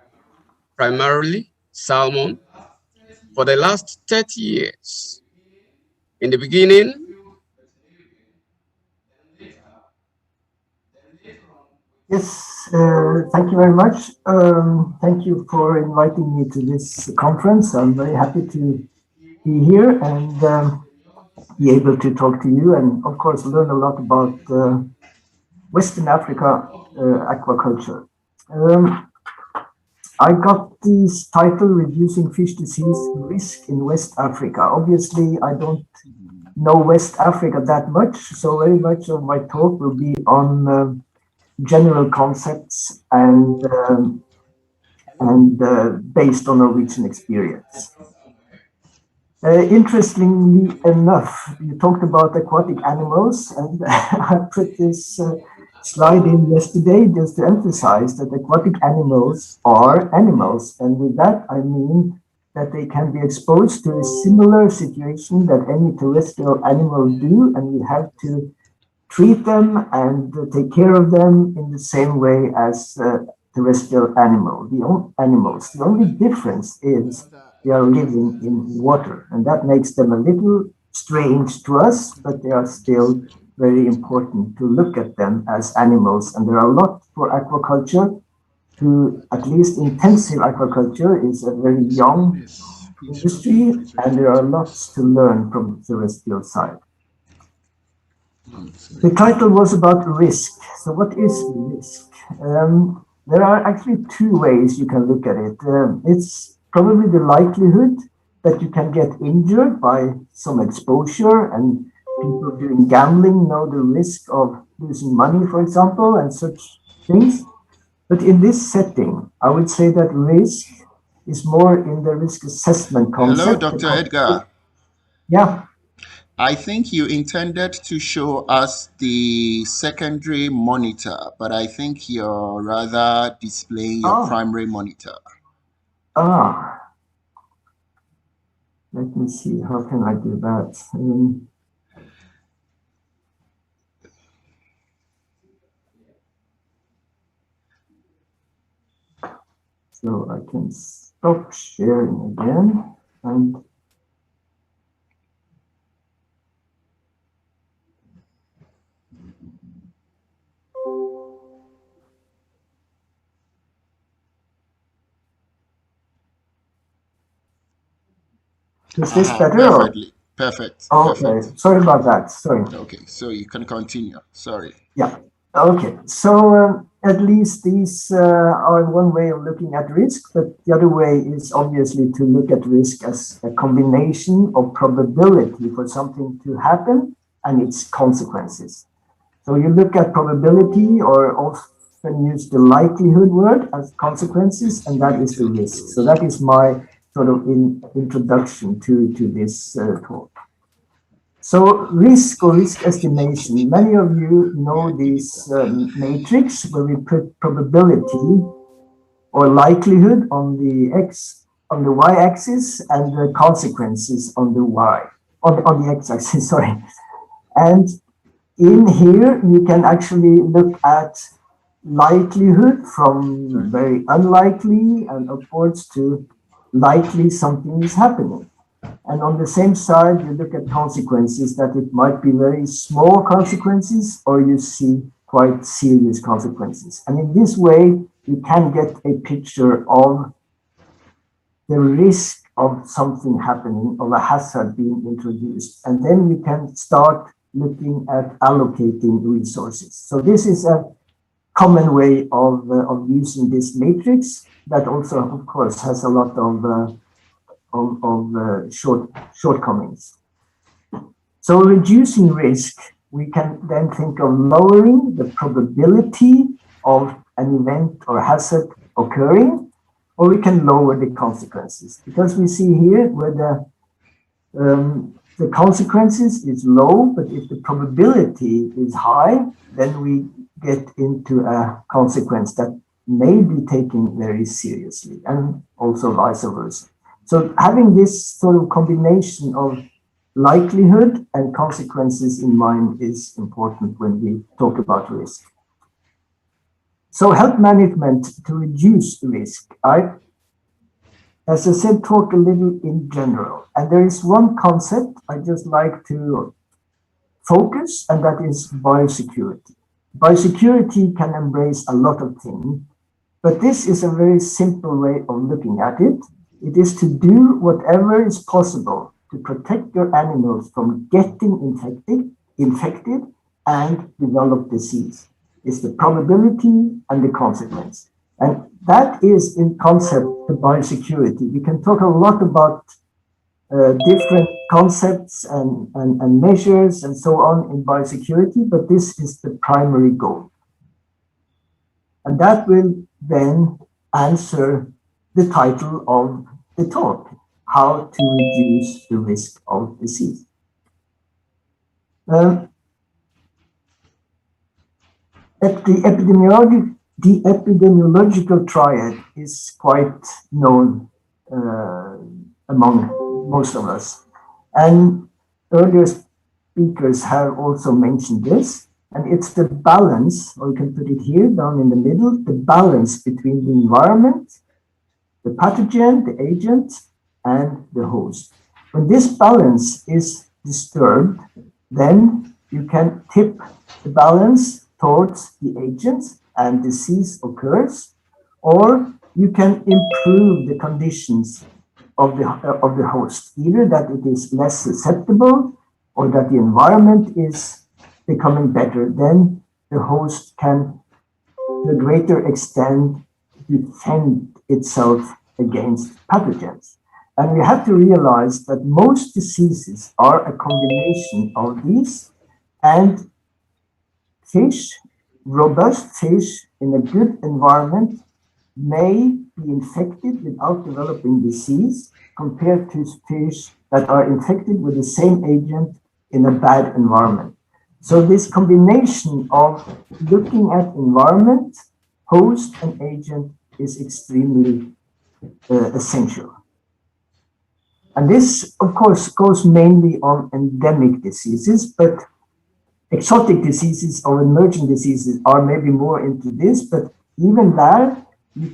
primarily salmon, for the last 30 years. In the beginning, yes, thank you very much. Thank you for inviting me to this conference. I'm very happy to be here and be able to talk to you and, of course, learn a lot about Western Africa aquaculture. I got this title, Reducing Fish Disease Risk in West Africa. Obviously, I don't know West Africa that much, so very much of my talk will be on general concepts and based on Norwegian experience. Interestingly enough, you talked about aquatic animals, and I put this slide in yesterday just to emphasize that aquatic animals are animals, and with that I mean that they can be exposed to a similar situation that any terrestrial animal do, and we have to treat them and take care of them in the same way as terrestrial animals. The only difference is they are living in water, and that makes them a little strange to us, but they are still very important to look at them as animals. And there are a lot for aquaculture, at least intensive aquaculture is a very young industry, and there are lots to learn from the terrestrial side. The title was about risk. So what is risk? There are actually two ways you can look at it. It's probably the likelihood that you can get injured by some exposure, and people doing gambling know the risk of losing money, for example, and such things. But in this setting, I would say that risk is more in the risk assessment concept. Hello, Dr. Edgar. Yeah. I think you intended to show us the secondary monitor, but I think you're rather displaying your primary monitor. Let me see, how can I do that? So I can stop sharing again and is this better? Perfectly. Perfect. Okay, perfect. Sorry about that. Sorry. Okay, so you can continue. Sorry. Yeah. Okay, so at least these are one way of looking at risk, but the other way is obviously to look at risk as a combination of probability for something to happen and its consequences. So you look at probability, or often use the likelihood word, as consequences, and that is the risk. So that is my sort of introduction to this talk. So risk or risk estimation, many of you know this matrix where we put probability or likelihood on the y-axis, and the consequences on the on the x-axis, sorry. And in here, you can actually look at likelihood from very unlikely and upwards to likely something is happening. And on the same side, you look at consequences, that it might be very small consequences, or you see quite serious consequences. And in this way, you can get a picture of the risk of something happening, of a hazard being introduced. And then you can start looking at allocating resources. So this is a common way of using this matrix that also, of course, has a lot of shortcomings. So reducing risk, we can then think of lowering the probability of an event or hazard occurring, or we can lower the consequences. Because we see here where the consequences is low, but if the probability is high, then we get into a consequence that may be taken very seriously, and also vice versa. So having this sort of combination of likelihood and consequences in mind is important when we talk about risk. So health management to reduce risk. As I said, talk a little in general. And there is one concept I just like to focus, and that is biosecurity. Biosecurity can embrace a lot of things, but this is a very simple way of looking at it. It is to do whatever is possible to protect your animals from getting infected and develop disease. It's the probability and the consequence. And that is in concept the biosecurity. We can talk a lot about different concepts and measures and so on in biosecurity, but this is the primary goal. And that will then answer the title of the talk, how to reduce the risk of disease. The epidemiological triad is quite known among most of us. And earlier speakers have also mentioned this, and it's the balance, or you can put it here down in the middle, the balance between the environment, the pathogen, the agent, and the host. When this balance is disturbed, then you can tip the balance towards the agent and disease occurs, or you can improve the conditions of the host, either that it is less susceptible or that the environment is becoming better. Then the host can, to a greater extent, defend itself against pathogens. And we have to realize that most diseases are a combination of these, and fish, robust fish in a good environment may be infected without developing disease compared to fish that are infected with the same agent in a bad environment. So this combination of looking at environment, host, and agent is extremely essential. And this, of course, goes mainly on endemic diseases, but exotic diseases or emerging diseases are maybe more into this, but even there, you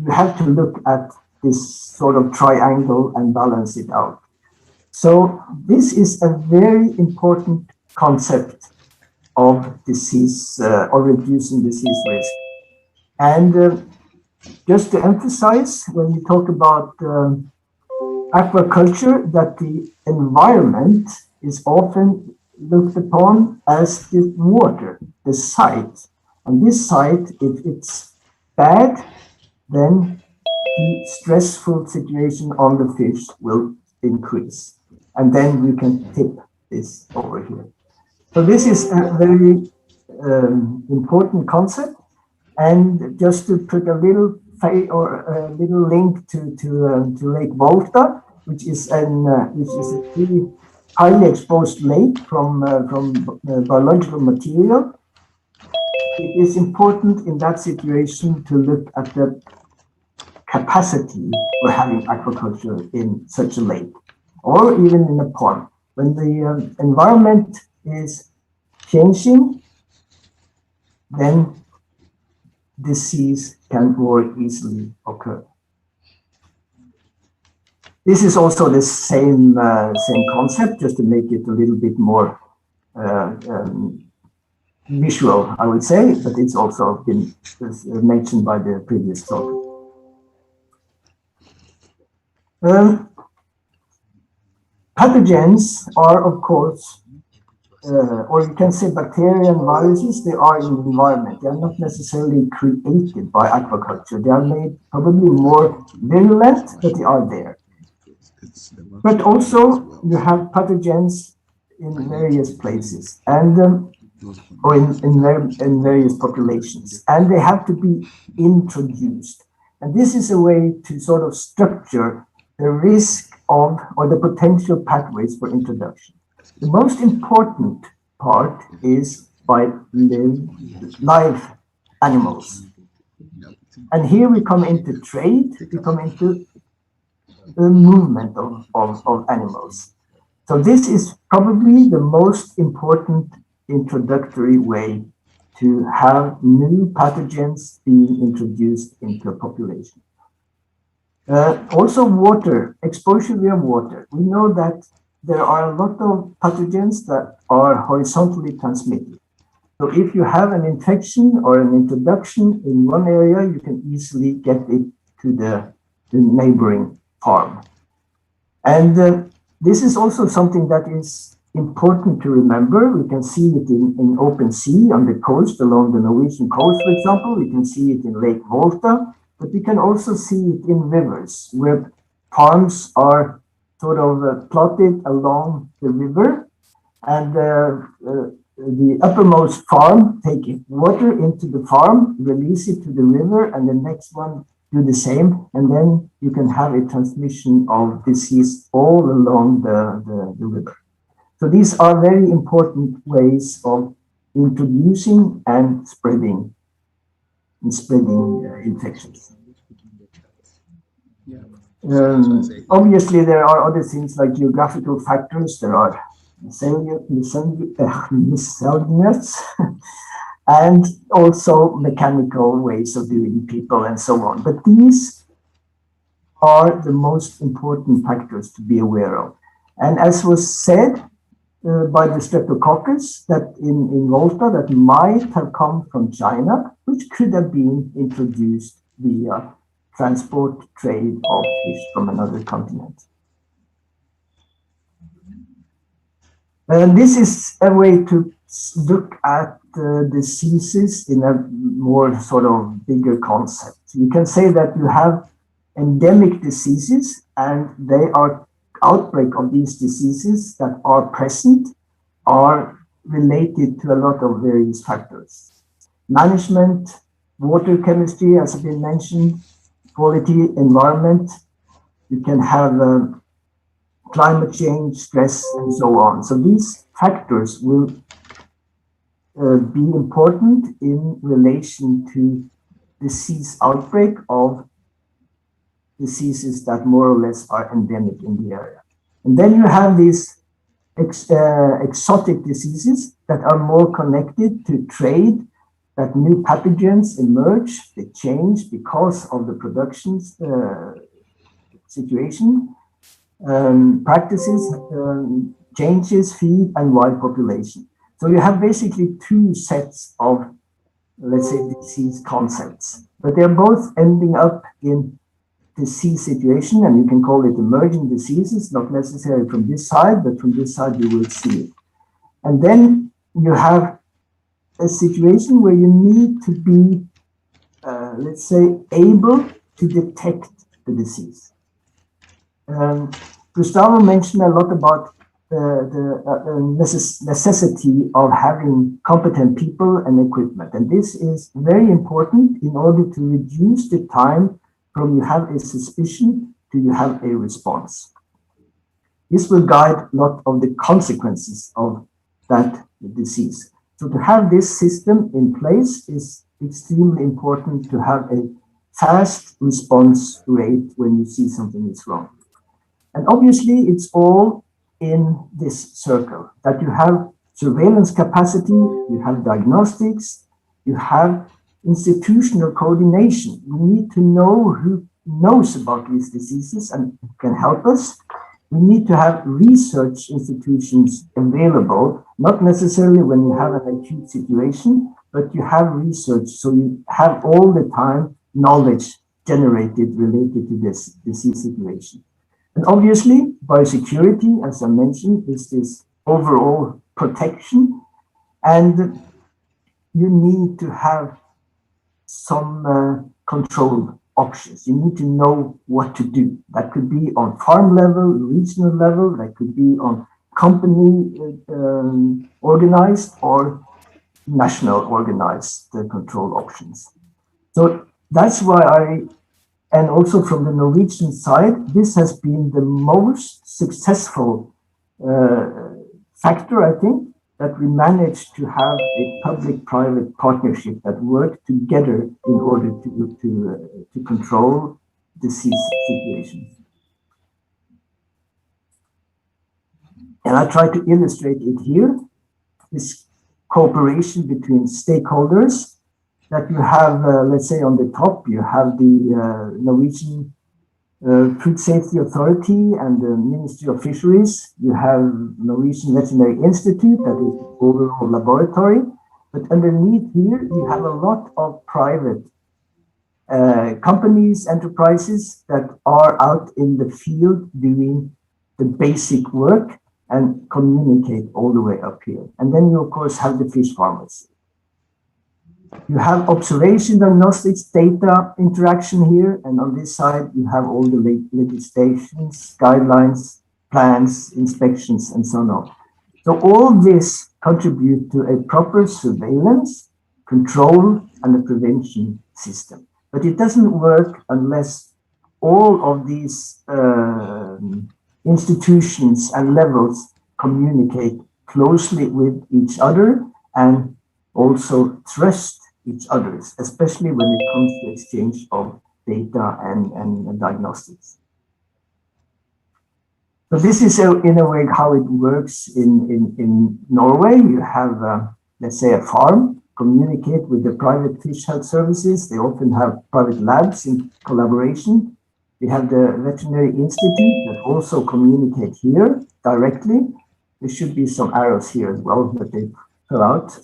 have to look at this sort of triangle and balance it out. So this is a very important concept of disease or reducing disease risk. And just to emphasize, when we talk about aquaculture, that the environment is often looked upon as the water, the site. And this site, if it's bad, then the stressful situation on the fish will increase. And then we can tip this over here. So this is a very important concept. And just to put a little link to Lake Volta, which is a really highly exposed lake from biological material. it is important in that situation to look at the capacity for having aquaculture in such a lake, or even in a pond. When the environment is changing, then disease can more easily occur. This is also the same concept, just to make it a little bit more visual, I would say, but it's also been mentioned by the previous talk. Pathogens are, of course, or you can say bacteria and viruses, they are in the environment. They are not necessarily created by aquaculture. They are made probably more virulent, but they are there. But also you have pathogens in various places and or in various populations, and they have to be introduced. And this is a way to sort of structure the risk of or the potential pathways for introduction. The most important part is by live animals. And here we come into trade, we come into the movement of animals. So this is probably the most important introductory way to have new pathogens being introduced into a population. Also water, exposure via water. We know that there are a lot of pathogens that are horizontally transmitted. So if you have an infection or an introduction in one area, you can easily get it to the neighboring farm. And this is also something that is important to remember. We can see it in open sea on the coast, along the Norwegian coast, for example. We can see it in Lake Volta, but we can also see it in rivers where farms are sort of plotted along the river, and the uppermost farm take water into the farm, release it to the river, and the next one do the same, and then you can have a transmission of disease all along the river. So these are very important ways of introducing and spreading infections. Obviously, there are other things like geographical factors. There are miscellaneous and also mechanical ways of doing people and so on. But these are the most important factors to be aware of. And as was said by the Streptococcus that in Volta that might have come from China, which could have been introduced via transport trade of fish from another continent. And this is a way to look at diseases in a more sort of bigger concept. You can say that you have endemic diseases, and they are outbreak of these diseases that are present are related to a lot of various factors. Management, water chemistry, as has been mentioned, quality, environment. You can have climate change, stress, and so on. So these factors will be important in relation to disease outbreak of diseases that more or less are endemic in the area. And then you have these exotic diseases that are more connected to trade, that new pathogens emerge, they change because of the production situation, practices, changes, feed, and wild population. So you have basically two sets of, let's say, disease concepts, but they're both ending up in disease situation, and you can call it emerging diseases, not necessarily from this side, but from this side you will see it. And then you have a situation where you need to be, let's say, able to detect the disease. Gustavo mentioned a lot about the necessity of having competent people and equipment. And this is very important in order to reduce the time from you have a suspicion to you have a response. This will guide a lot of the consequences of that disease. So to have this system in place is extremely important, to have a fast response rate when you see something is wrong. And obviously it's all in this circle, that you have surveillance capacity, you have diagnostics, you have institutional coordination. We need to know who knows about these diseases and can help us. We need to have research institutions available, not necessarily when you have an acute situation, but you have research, so you have all the time knowledge generated related to this disease situation. And obviously, biosecurity, as I mentioned, is this overall protection, and you need to have some control options. You need to know what to do. That could be on farm level, regional level, that could be on company organized or national organized control options. So that's why and also from the Norwegian side, this has been the most successful factor, I think, that we managed to have a public-private partnership that worked together in order to control disease situations. And I try to illustrate it here, this cooperation between stakeholders, that you have, let's say on the top, you have the Norwegian Food Safety Authority and the Ministry of Fisheries. You have Norwegian Veterinary Institute, that is the overall laboratory. But underneath here, you have a lot of private companies, enterprises that are out in the field doing the basic work and communicate all the way up here. And then you, of course, have the fish farmers. You have observation diagnostics data interaction here, and on this side you have all the legislations, guidelines, plans, inspections, and so on. So all this contribute to a proper surveillance, control, and a prevention system. But it doesn't work unless all of these institutions and levels communicate closely with each other and also trust each other, especially when it comes to exchange of data and diagnostics. So this is in a way how it works in Norway. You have, let's say, a farm, communicate with the private fish health services. They often have private labs in collaboration. We have the Veterinary Institute that also communicate here directly. There should be some arrows here as well that they fill out.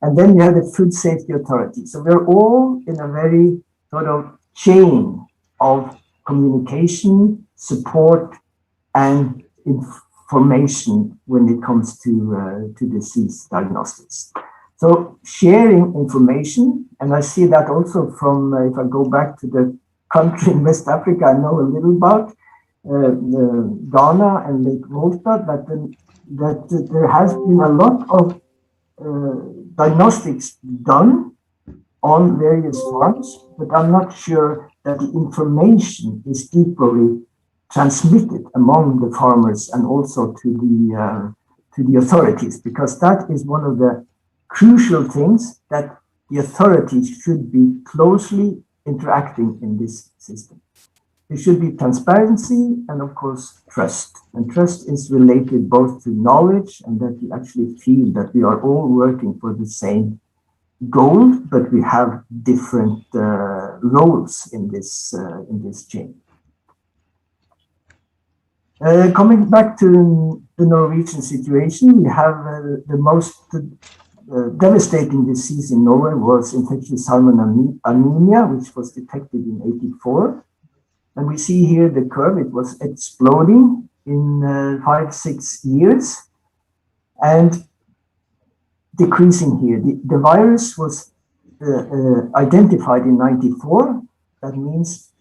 And then you have the Food Safety Authority. So we're all in a very sort of chain of communication, support, and information when it comes to disease diagnostics. So sharing information, and I see that also from, if I go back to the country in West Africa, I know a little about Ghana and Lake Volta, that there has been a lot of diagnostics done on various farms, but I'm not sure that the information is equally transmitted among the farmers and also to the authorities, because that is one of the crucial things, that the authorities should be closely interacting in this system. There should be transparency and, of course, trust. And trust is related both to knowledge and that you actually feel that we are all working for the same goal, but we have different roles in this chain. Coming back to the Norwegian situation, we have the most devastating disease in Norway was infectious salmon anemia, which was detected in '84. And we see here the curve, it was exploding in 5-6 years and decreasing here. The virus was identified in '94. That means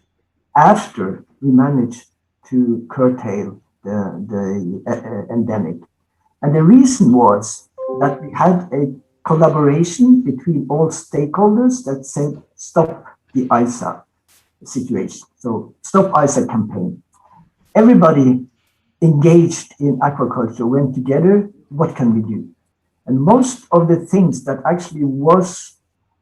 after we managed to curtail the endemic. And the reason was that we had a collaboration between all stakeholders that said, stop the ISA situation. So Stop ISA campaign. Everybody engaged in aquaculture went together. What can we do? And most of the things that actually was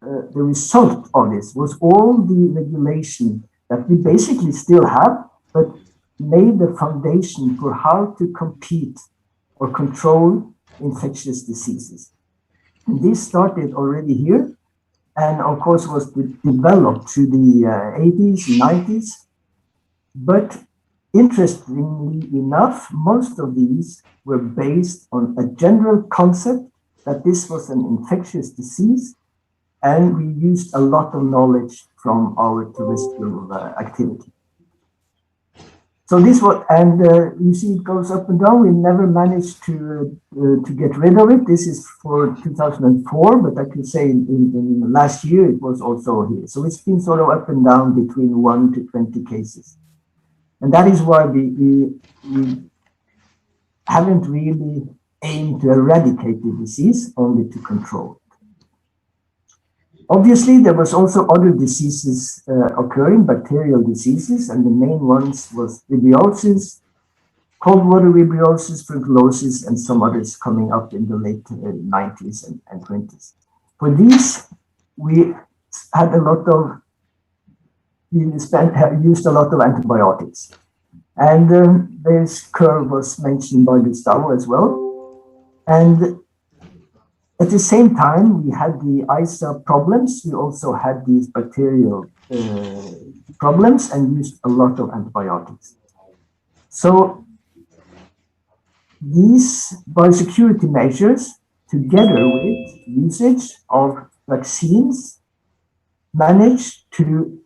the result of this was all the regulation that we basically still have, but made the foundation for how to compete or control infectious diseases. And this started already here, and of course was developed through the 80s and 90s. But interestingly enough, most of these were based on a general concept that this was an infectious disease, and we used a lot of knowledge from our terrestrial activity. So this was, and you see it goes up and down. We never managed to get rid of it. This is for 2004, but I could say in last year it was also here. So it's been sort of up and down between 1 to 20 cases. And that is why we haven't really aimed to eradicate the disease, only to control it. Obviously, there was also other diseases occurring, bacterial diseases, and the main ones was vibriosis, cold water vibriosis, tuberculosis, and some others coming up in the late 90s and 20s. For these, we had a lot of, used a lot of antibiotics. And this curve was mentioned by Gustavo as well. And at the same time, we had the ISA problems. We also had these bacterial problems and used a lot of antibiotics. So these biosecurity measures, together with usage of vaccines, managed to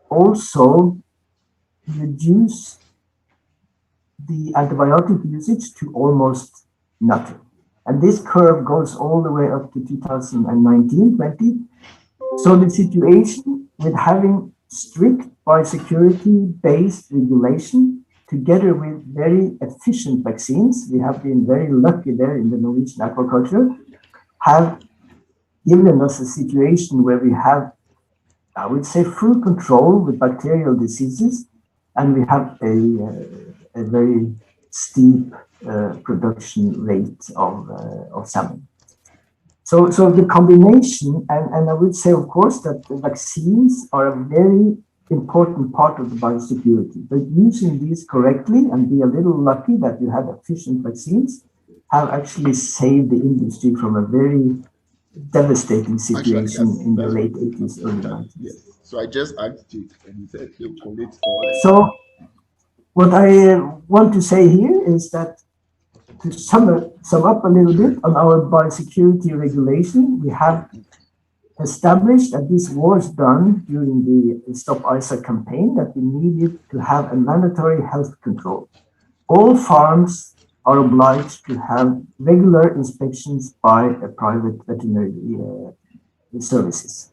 also reduce the antibiotic usage to almost nothing. And this curve goes all the way up to 2019-20. So the situation with having strict biosecurity-based regulation together with very efficient vaccines, we have been very lucky there in the Norwegian aquaculture, have given us a situation where we have, I would say, full control with bacterial diseases, and we have a very steep production rate of salmon. So the combination, and I would say, of course, that the vaccines are a very important part of the biosecurity, but using these correctly and be a little lucky that you have efficient vaccines have actually saved the industry from a very devastating situation in the late 80s, early 90s. Yes. So I just asked you, and you said you collect all. So what I want to say here is that to sum up a little bit on our biosecurity regulation, we have established that this was done during the Stop ISA campaign, that we needed to have a mandatory health control. All farms are obliged to have regular inspections by a private veterinary services.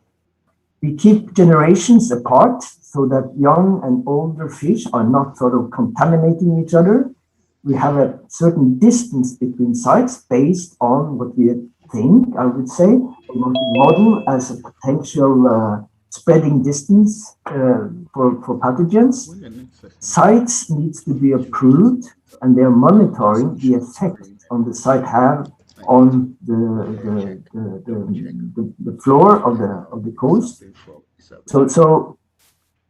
We keep generations apart so that young and older fish are not sort of contaminating each other. We have a certain distance between sites based on what we think, I would say, model as a potential spreading distance for pathogens. Sites needs to be approved, and they're monitoring the effect on the site have on the floor of the coast. So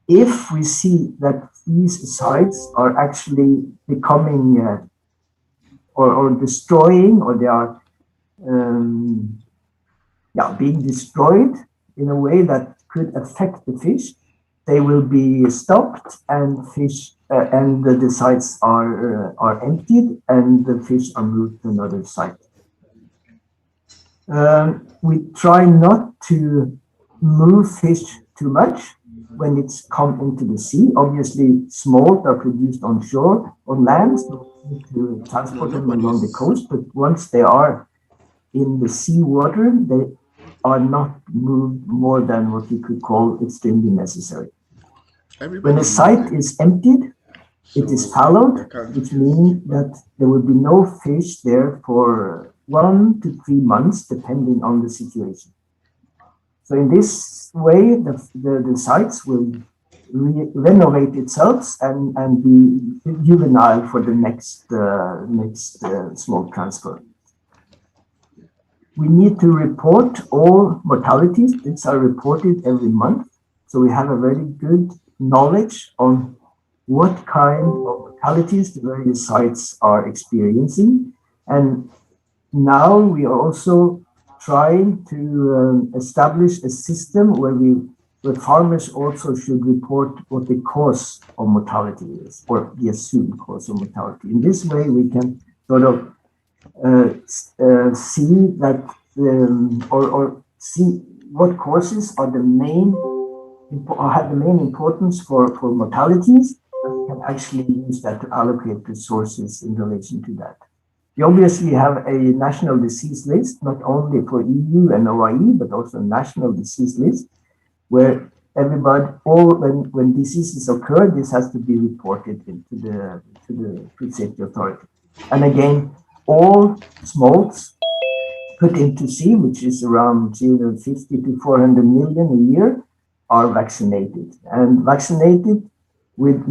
if we see that these sites are actually becoming or destroying, or they are being destroyed in a way that could affect the fish, they will be stopped, and fish and the sites are emptied, and the fish are moved to another site. We try not to move fish too much when it's come into the sea. Obviously, smolt are produced on shore, on land, so we need to transport them along the coast. But once they are in the sea water, they are not moved more than what you could call extremely necessary. When a site is emptied, it is fallowed, which means that there will be no fish there for 1 to 3 months, depending on the situation. So in this way, the sites will renovate itself and be juvenile for the next smolt transfer. We need to report all mortalities. These are reported every month. So we have a very good knowledge on what kind of mortalities the various sites are experiencing. And now we are also trying to establish a system where farmers also should report what the cause of mortality is, or the assumed cause of mortality. In this way, we can sort of see that or see what causes are the main have the main importance for mortalities. We can actually use that to allocate resources in relation to that. We obviously have a national disease list, not only for EU and OIE, but also a national disease list, where everybody, when diseases occur, this has to be reported into the Food Safety Authority. And again, all smolts put into sea, which is around 350 to 400 million a year, are vaccinated, and vaccinated with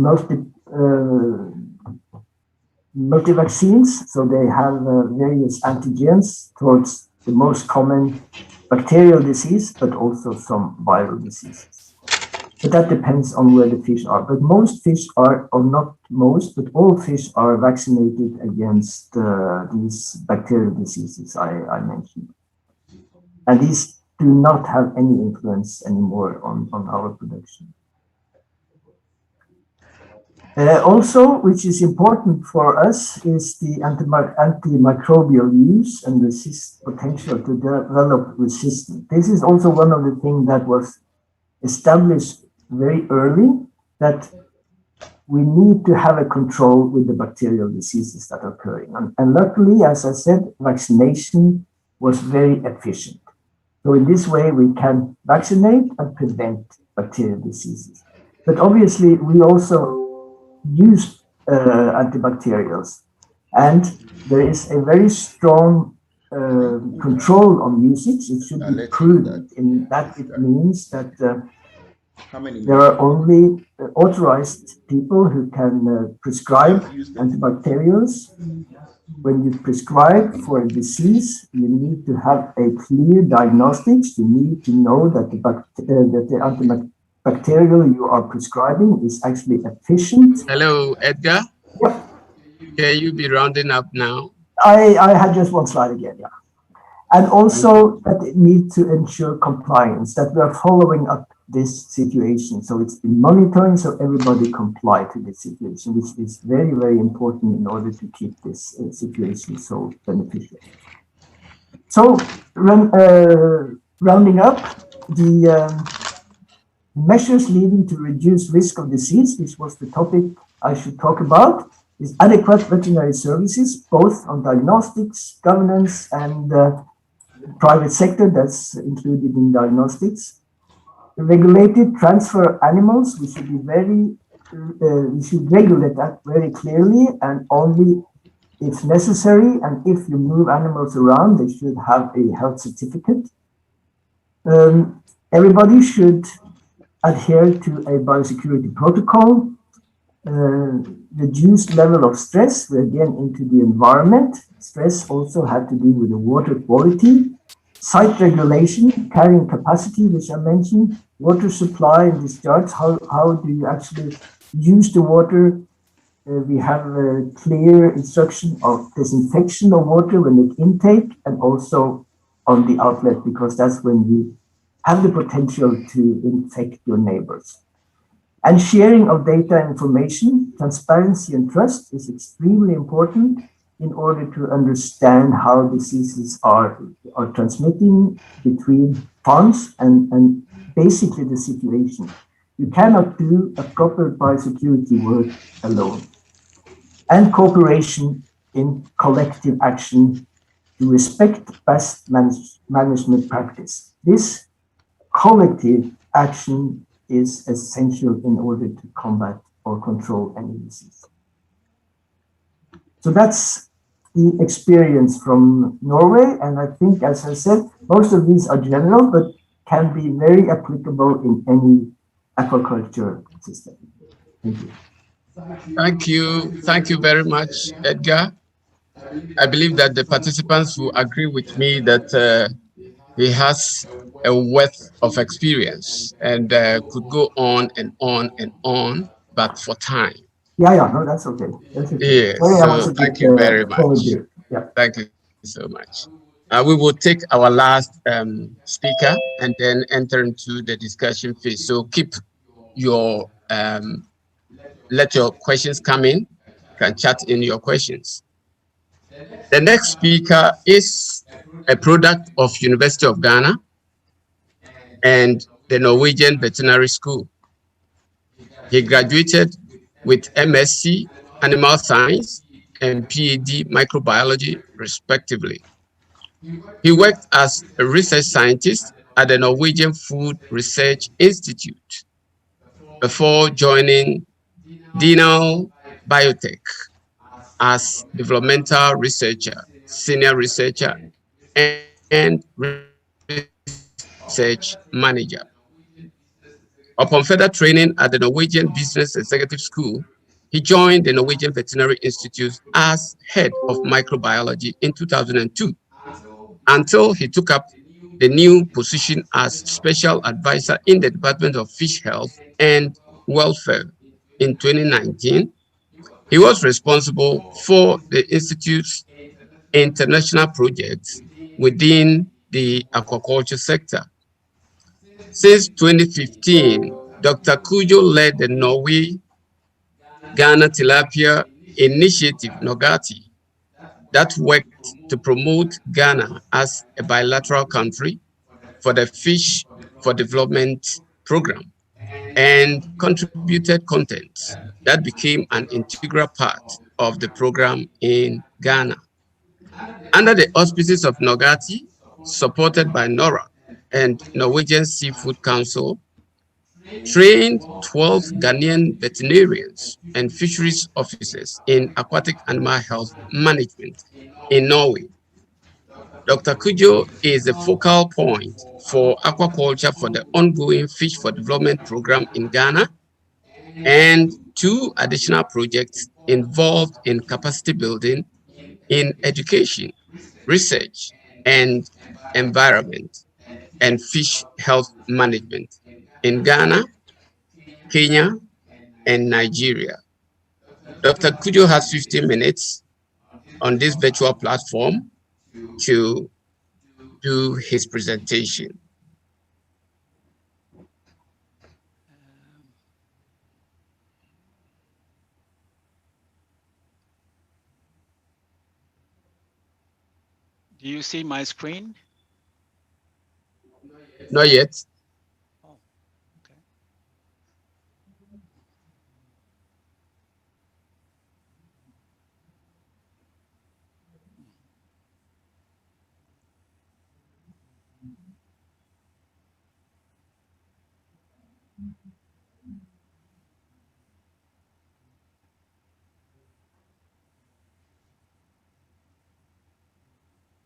multi-vaccines, so they have various antigens towards the most common bacterial disease, but also some viral diseases. But that depends on where the fish are. But most fish are, or not most, but all fish are vaccinated against these bacterial diseases I mentioned. And these do not have any influence anymore on our production. Also, which is important for us, is the antimicrobial use and potential to develop resistance. This is also one of the things that was established very early, that we need to have a control with the bacterial diseases that are occurring. And luckily, as I said, vaccination was very efficient. So in this way, we can vaccinate and prevent bacterial diseases. But obviously, we also use antibacterials, and there is a very strong control on usage. It should be prudent in that it means that there are only authorized people who can prescribe antibacterials. When you prescribe for a disease, you need to have a clear diagnostics. You need to know that the antibacterial you are prescribing is actually efficient. Hello, Edgar. Yeah. Can you be rounding up now? I had just one slide again, yeah. And also that it needs to ensure compliance, that we are following up this situation. So it's been monitoring, so everybody comply to this situation, which is very, very important in order to keep this situation so beneficial. So rounding up, the measures leading to reduce risk of disease, which was the topic I should talk about, is adequate veterinary services, both on diagnostics, governance, and private sector, that's included in diagnostics. Regulated transfer animals, we should be we should regulate that very clearly, and only if necessary, and if you move animals around, they should have a health certificate. Everybody should adhere to a biosecurity protocol. Reduced level of stress, we're again into the environment. Stress also had to do with the water quality. Site regulation, carrying capacity, which I mentioned, water supply and discharge, how do you actually use the water? We have a clear instruction of disinfection of water when it intake, and also on the outlet, because that's when you have the potential to infect your neighbors. And sharing of data and information, transparency and trust is extremely important in order to understand how diseases are transmitting between farms and basically the situation. You cannot do a proper biosecurity work alone. And cooperation in collective action to respect best management practice. This collective action is essential in order to combat or control any disease. So that's the experience from Norway. And I think, as I said, most of these are general, but can be very applicable in any aquaculture system. Thank you. Thank you. Thank you very much, Edgar. I believe that the participants will agree with me that he has a wealth of experience and could go on and on and on, but for time. Yeah, no, that's okay. That's okay. Yeah, Sorry, I was so a bit thank you very forward much. there. Yeah. Thank you so much. We will take our last speaker and then enter into the discussion phase. So keep your, let your questions come in. You can chat in your questions. The next speaker is a product of University of Ghana and the Norwegian Veterinary School. He graduated with MSc Animal Science and PhD Microbiology, respectively. He worked as a research scientist at the Norwegian Food Research Institute before joining Denal Biotech as developmental researcher, senior researcher, and research manager. Upon further training at the Norwegian Business Executive School, he joined the Norwegian Veterinary Institute as head of microbiology in 2002 until he took up the new position as special advisor in the Department of Fish Health and Welfare in 2019. He was responsible for the Institute's international projects within the aquaculture sector. Since 2015, Dr. Kujo led the Norway Ghana Tilapia Initiative, Nogati, that worked to promote Ghana as a bilateral country for the Fish for Development program and contributed content that became an integral part of the program in Ghana. Under the auspices of Nogati, supported by NORA and Norwegian Seafood Council, trained 12 Ghanaian veterinarians and fisheries officers in aquatic animal health management in Norway. Dr. Kujo is the focal point for aquaculture for the ongoing Fish for Development program in Ghana and 2 additional projects involved in capacity building in education, research, and environment and fish health management in Ghana, Kenya, and Nigeria. Dr. Kujo has 15 minutes on this virtual platform to do his presentation. Do you see my screen? Not yet. Oh, okay.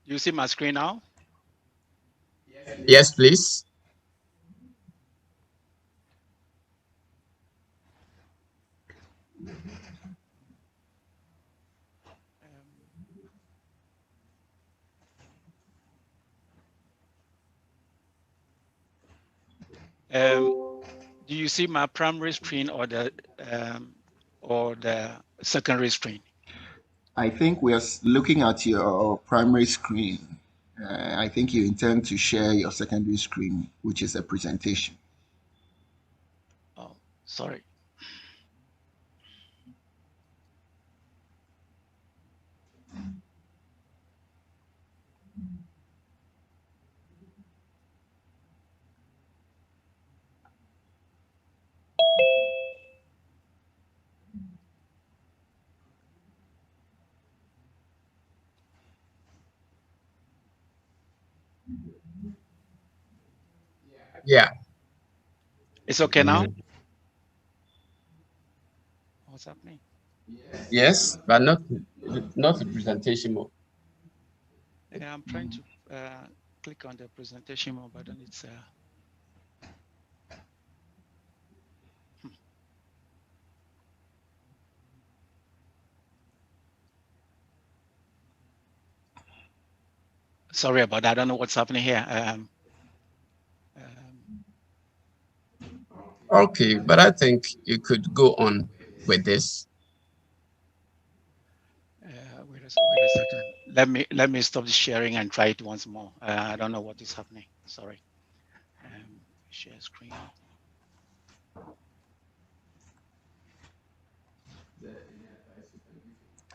Do you see my screen now? Yes, please. Do you see my primary screen or the secondary screen? I think we are looking at your primary screen. I think you intend to share your secondary screen, which is a presentation. Oh, sorry. Yeah. It's okay now? What's happening? Yes, but not the presentation mode. Yeah, I'm trying to click on the presentation mode, but then it's Sorry about that. I don't know what's happening here. Okay, but I think you could go on with this. Wait a second. Let me stop the sharing and try it once more. I don't know what is happening. Sorry. Share screen.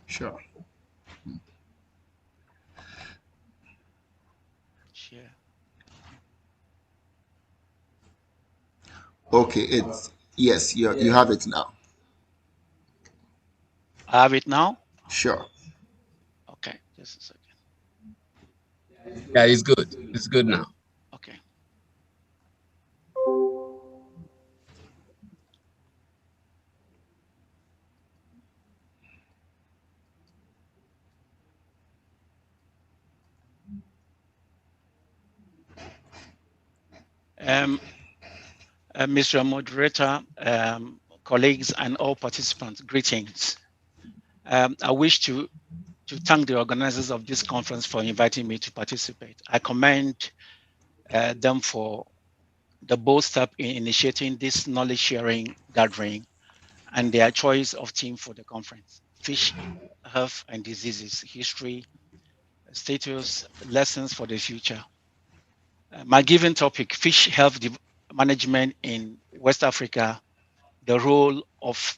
Sure. Share. Okay, it's yes, you have it now. I have it now? Sure. Okay, just a second. Yeah, it's good. It's good now. Okay. Mr. Moderator, colleagues, and all participants, greetings. I wish to thank the organizers of this conference for inviting me to participate. I commend them for the bold step in initiating this knowledge sharing gathering and their choice of theme for the conference: fish health and diseases, history, status, lessons for the future. My given topic: fish health management in West Africa, the role of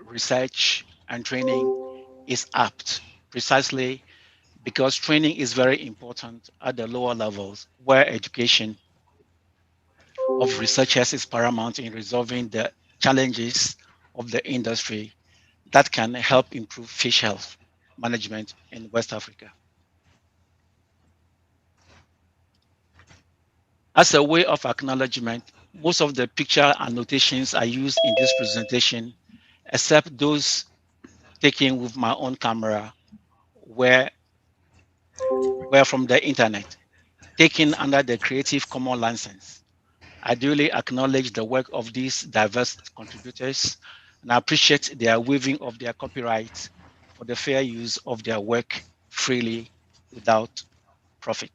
research and training is apt precisely because training is very important at the lower levels where education of researchers is paramount in resolving the challenges of the industry that can help improve fish health management in West Africa. As a way of acknowledgement, most of the picture annotations I used in this presentation, except those taken with my own camera, were from the internet, taken under the Creative Commons license. I duly acknowledge the work of these diverse contributors and I appreciate their waiving of their copyright for the fair use of their work freely without profit.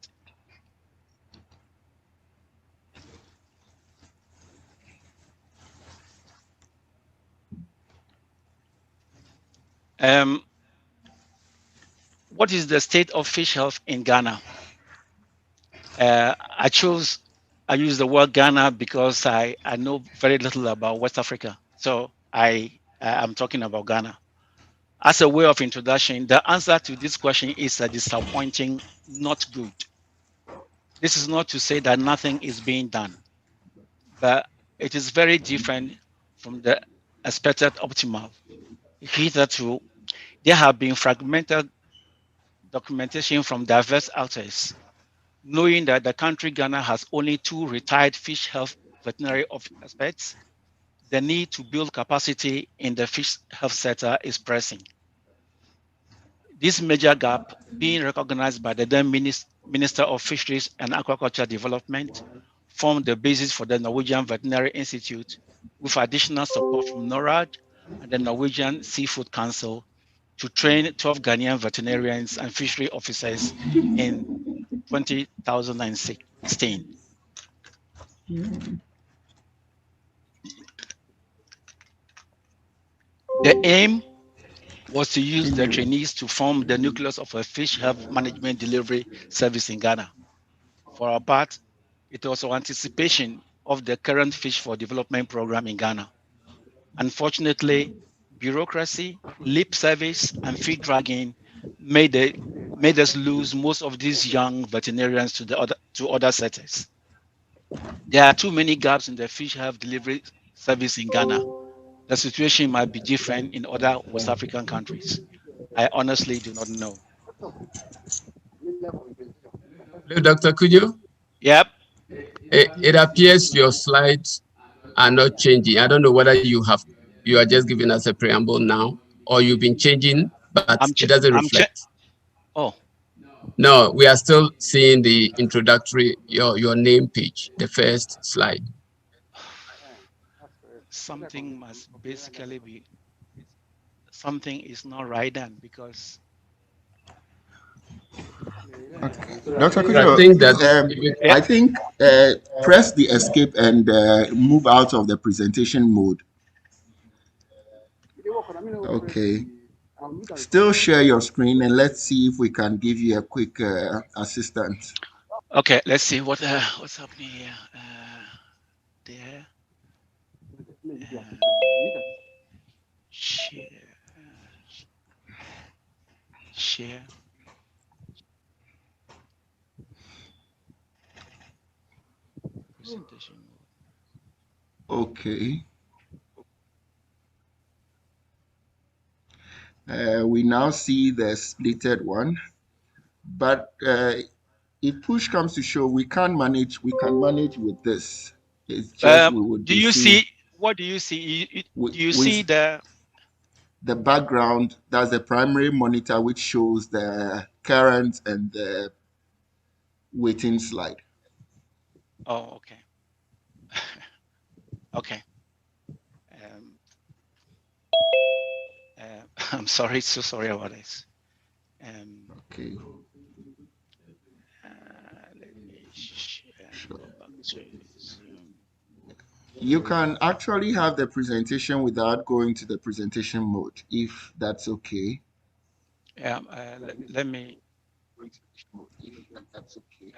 What is the state of fish health in Ghana? I use the word Ghana because I know very little about West Africa. So I'm talking about Ghana. As a way of introduction, the answer to this question is a disappointing, not good. This is not to say that nothing is being done, but it is very different from the expected optimal. Hitherto, there have been fragmented documentation from diverse outlets, knowing that the country Ghana has only 2 retired fish health veterinary experts. The need to build capacity in the fish health sector is pressing. This major gap, being recognized by the then Minister of Fisheries and Aquaculture Development, formed the basis for the Norwegian Veterinary Institute, with additional support from NORAD and the Norwegian Seafood Council, to train 12 Ghanaian veterinarians and fishery officers in 2016. The aim was to use the trainees to form the nucleus of a fish health management delivery service in Ghana. For our part, it was our anticipation of the current Fish for Development program in Ghana. Unfortunately, bureaucracy, lip service, and feed dragging made us lose most of these young veterinarians to other sectors. There are too many gaps in the fish health delivery service in Ghana. The situation might be different in other West African countries. I honestly do not know. Hello, Dr. Kujo? Yep. It appears your slides are not changing. I don't know whether you are just giving us a preamble now or you've been changing, but it doesn't reflect. Oh. No, we are still seeing the introductory, your name page, the first slide. Something must basically be, something is not right then, because Okay. Dr. Kujo, I think press the escape and move out of the presentation mode. Okay. Still share your screen and let's see if we can give you a quick assistance. Okay, let's see what's happening here. There. Share. Share. Presentation mode. Okay. We now see the splitted one, but if push comes to shove, we can manage with this. It's just we would. Do you see? What do you see? Do you see the background? That's the primary monitor, which shows the current and the waiting slide. Oh, okay. Okay. I'm sorry. So sorry about this. Okay. Let me share. Go back to Zoom. You can actually have the presentation without going to the presentation mode, if that's okay. Yeah. Let me. That's okay.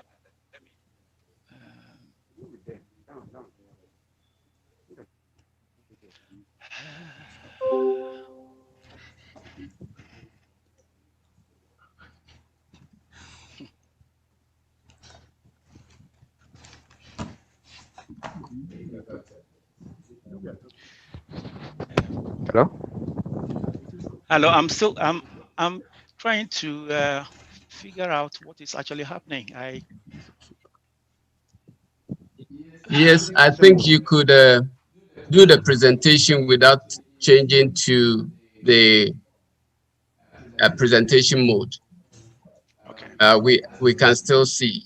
Hello? Hello. I'm trying to figure out what is actually happening. Yes, I think you could do the presentation without changing to the presentation mode. Okay. We can still see.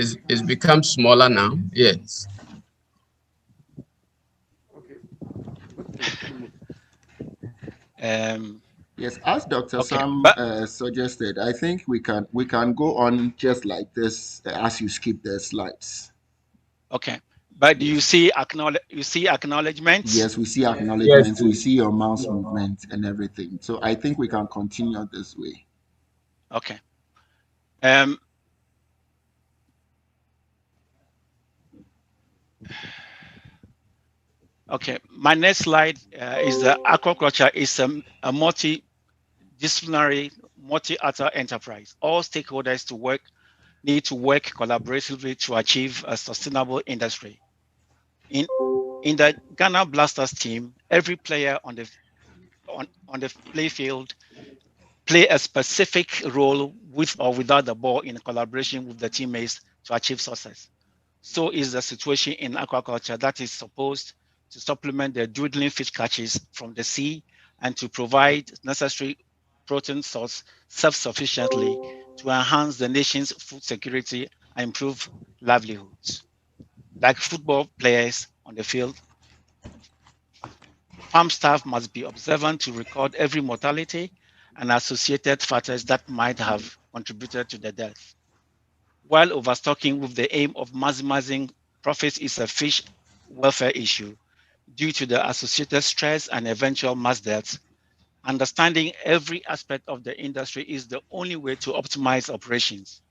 It's become smaller now. Yes. Yes, as Dr. Sam suggested, I think we can go on just like this as you skip the slides. Okay, but do you see acknowledgements? Yes, we see acknowledgements. Yes, we see your mouse movement and everything. So I think we can continue this way. Okay. Okay, my next slide is the aquaculture is a multidisciplinary, multi-actor enterprise. All stakeholders need to work collaboratively to achieve a sustainable industry. In the Ghana Blasters team, every player on the playfield play a specific role with or without the ball in collaboration with the teammates to achieve success. So is the situation in aquaculture that is supposed to supplement the dwindling fish catches from the sea and to provide necessary protein source self-sufficiently to enhance the nation's food security and improve livelihoods. Like football players on the field, farm staff must be observant to record every mortality and associated factors that might have contributed to the death. While overstocking with the aim of maximizing profits is a fish welfare issue due to the associated stress and eventual mass deaths, understanding every aspect of the industry is the only way to optimize operations.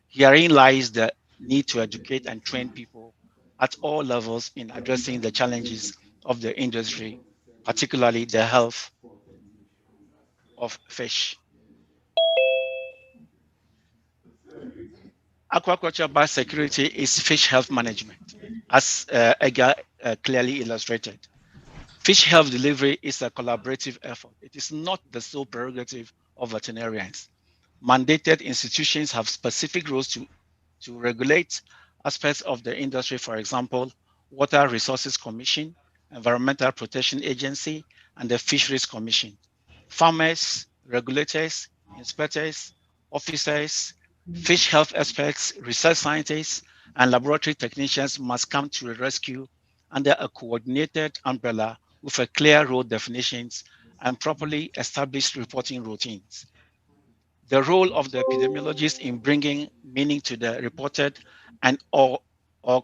Herein lies the need to educate and train people at all levels in addressing the challenges of the industry, particularly the health of fish. Aquaculture biosecurity is fish health management, as Edgar clearly illustrated. Fish health delivery is a collaborative effort. It is not the sole prerogative of veterinarians. Mandated institutions have specific roles to regulate aspects of the industry, for example, Water Resources Commission, Environmental Protection Agency, and the Fisheries Commission. Farmers, regulators, inspectors, officers, fish health experts, research scientists, and laboratory technicians must come to a rescue under a coordinated umbrella with a clear role definitions and properly established reporting routines. The role of the epidemiologist in bringing meaning to the reported and or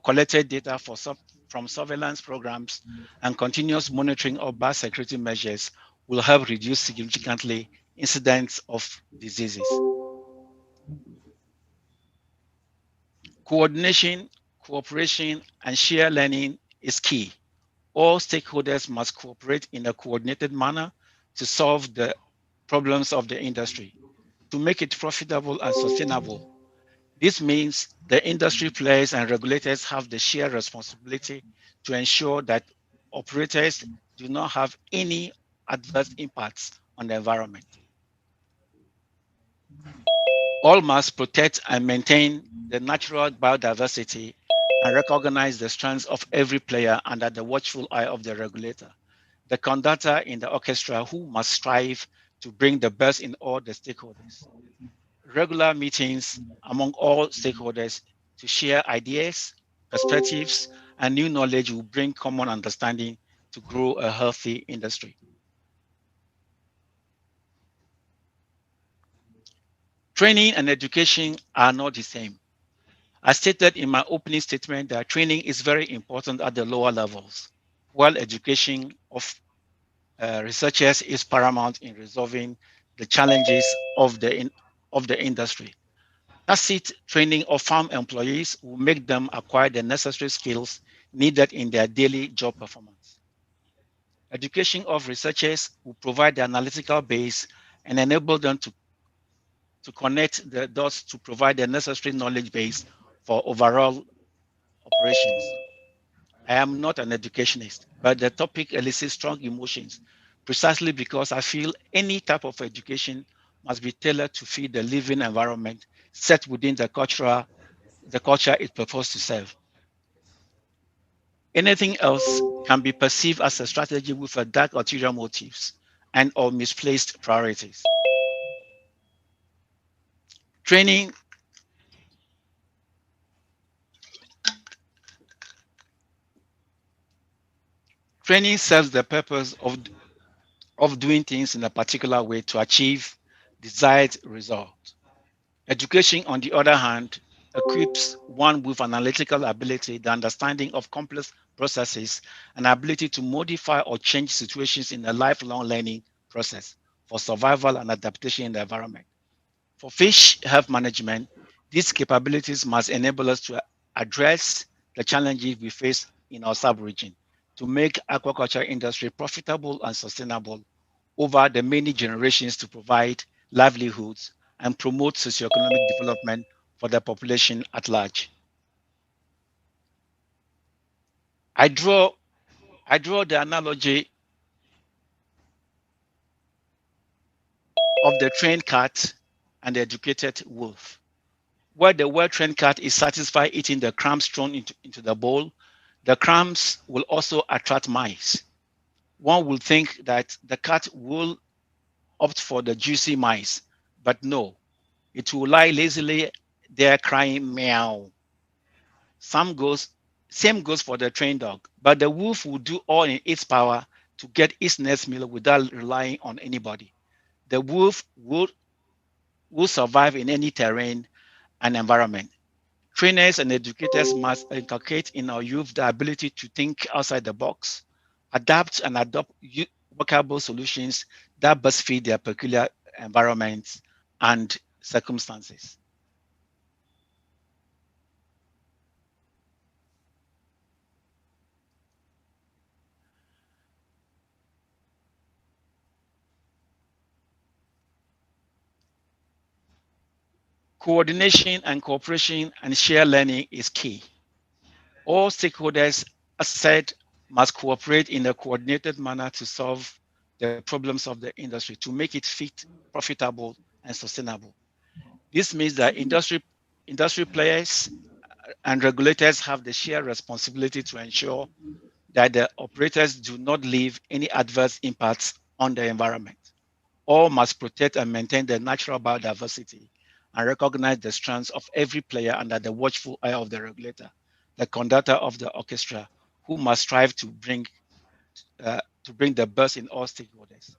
collected data from surveillance programs and continuous monitoring of biosecurity measures will help reduce significantly incidents of diseases. Coordination, cooperation, and shared learning is key. All stakeholders must cooperate in a coordinated manner to solve the problems of the industry, to make it profitable and sustainable. This means the industry players and regulators have the shared responsibility to ensure that operators do not have any adverse impacts on the environment. All must protect and maintain the natural biodiversity and recognize the strengths of every player under the watchful eye of the regulator, the conductor in the orchestra who must strive to bring the best in all the stakeholders. Regular meetings among all stakeholders to share ideas, perspectives, and new knowledge will bring common understanding to grow a healthy industry. Training and education are not the same. I stated in my opening statement that training is very important at the lower levels, while education of researchers is paramount in resolving the challenges of the industry. Tacit training of farm employees will make them acquire the necessary skills needed in their daily job performance. Education of researchers will provide the analytical base and enable them to connect the dots to provide the necessary knowledge base for overall operations. I am not an educationist, but the topic elicits strong emotions precisely because I feel any type of education must be tailored to fit the living environment set within the culture it purports to serve. Anything else can be perceived as a strategy with a dark ulterior motives and or misplaced priorities. Training serves the purpose of doing things in a particular way to achieve desired result. Education, on the other hand, equips one with analytical ability, the understanding of complex processes, and ability to modify or change situations in a lifelong learning process for survival and adaptation in the environment. For fish health management, these capabilities must enable us to address the challenges we face in our sub-region to make aquaculture industry profitable and sustainable over the many generations to provide livelihoods and promote socioeconomic development for the population at large. I draw the analogy of the trained cat and the educated wolf. Where the well-trained cat is satisfied eating the crumbs thrown into the bowl, the crumbs will also attract mice. One will think that the cat will opt for the juicy mice, but no, it will lie lazily there crying meow. Same goes for the trained dog, but the wolf will do all in its power to get its next meal without relying on anybody. The wolf will survive in any terrain and environment. Trainers and educators must inculcate in our youth the ability to think outside the box, adapt and adopt workable solutions that best fit their peculiar environments and circumstances. Coordination and cooperation and shared learning is key. All stakeholders, as said, must cooperate in a coordinated manner to solve the problems of the industry to make it fit, profitable, and sustainable. This means that industry players and regulators have the shared responsibility to ensure that the operators do not leave any adverse impacts on the environment. All must protect and maintain the natural biodiversity and recognize the strengths of every player under the watchful eye of the regulator, the conductor of the orchestra, who must strive to bring the best in all stakeholders.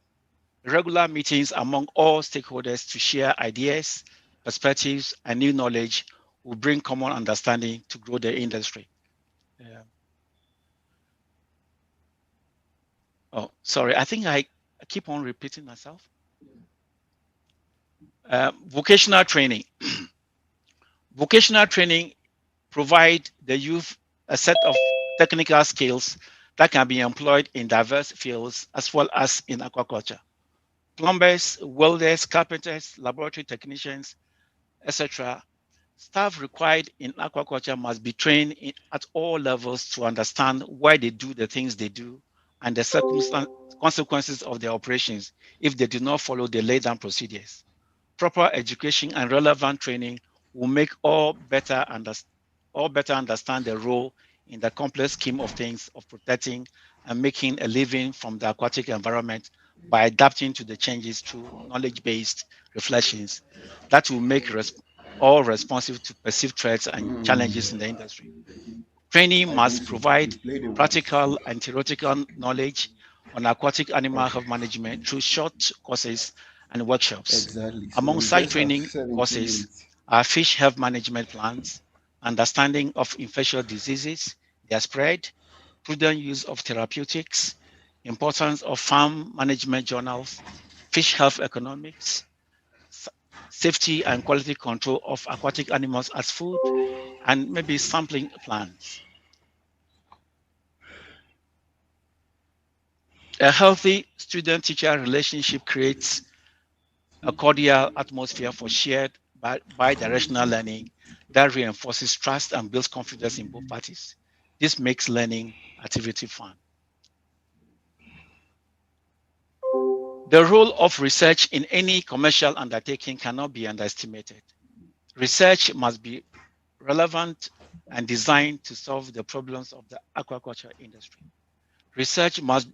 regular meetings among all stakeholders to share ideas, perspectives, and new knowledge will bring common understanding to grow the industry. Oh, sorry, I think I keep on repeating myself. Vocational training. Vocational training provide the youth a set of technical skills that can be employed in diverse fields as well as in aquaculture. Plumbers, welders, carpenters, laboratory technicians, etc. Staff required in aquaculture must be trained at all levels to understand why they do the things they do and the consequences of their operations if they do not follow the laid down procedures. Proper education and relevant training will make all better understand the role in the complex scheme of things of protecting and making a living from the aquatic environment by adapting to the changes through knowledge-based reflections that will make all responsive to perceived threats and challenges in the industry. Training must provide practical and theoretical knowledge on aquatic animal health management through short courses and workshops. Exactly. So Among we such just have training 17 courses minutes. are fish health management plans, understanding of infectious diseases, their spread, prudent use of therapeutics, importance of farm management journals, fish health economics, safety and quality control of aquatic animals as food, and maybe sampling plans. A healthy student-teacher relationship creates a cordial atmosphere for shared bi-directional learning that reinforces trust and builds confidence in both parties. This makes learning activity fun. The role of research in any commercial undertaking cannot be underestimated. Research must be relevant and designed to solve the problems of the aquaculture industry. Research must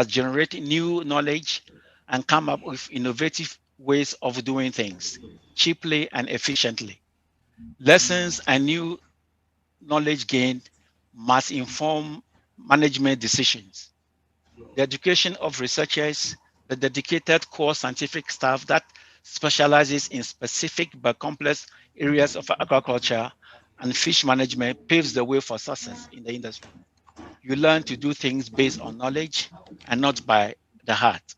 generate new knowledge and come up with innovative ways of doing things cheaply and efficiently. Lessons and new knowledge gained must inform management decisions. The education of researchers, the dedicated core scientific staff that specializes in specific but complex areas of aquaculture and fish management paves the way for success in the industry. You learn to do things based on knowledge and not by the heart.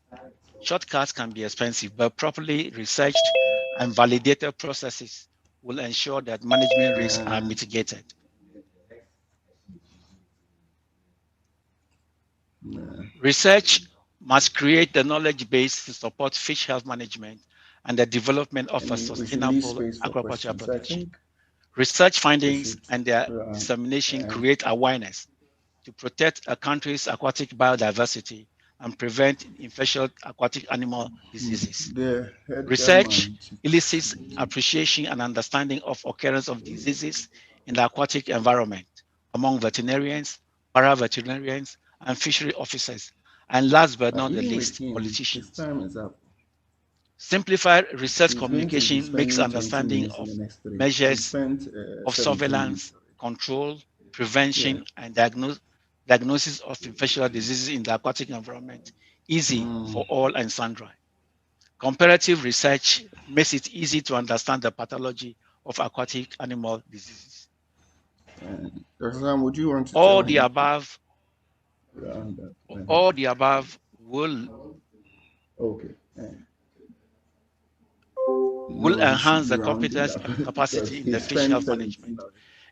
Shortcuts can be expensive, but properly researched and validated processes will ensure that management risks are mitigated. Research must create the knowledge base to support fish health management and the development of a sustainable aquaculture production. Research findings and their dissemination create awareness to protect a country's aquatic biodiversity and prevent infectious aquatic animal diseases. Research elicits appreciation and understanding of occurrence of diseases in the aquatic environment among veterinarians, para-veterinarians, and fishery officers, and last but not the least, politicians. Simplified research communication makes understanding of measures of surveillance, control, prevention, and diagnosis of infectious diseases in the aquatic environment easy for all and sundry. Comparative research makes it easy to understand the pathology of aquatic animal diseases. Would you want to all the above will enhance the competence and capacity in the fish health management,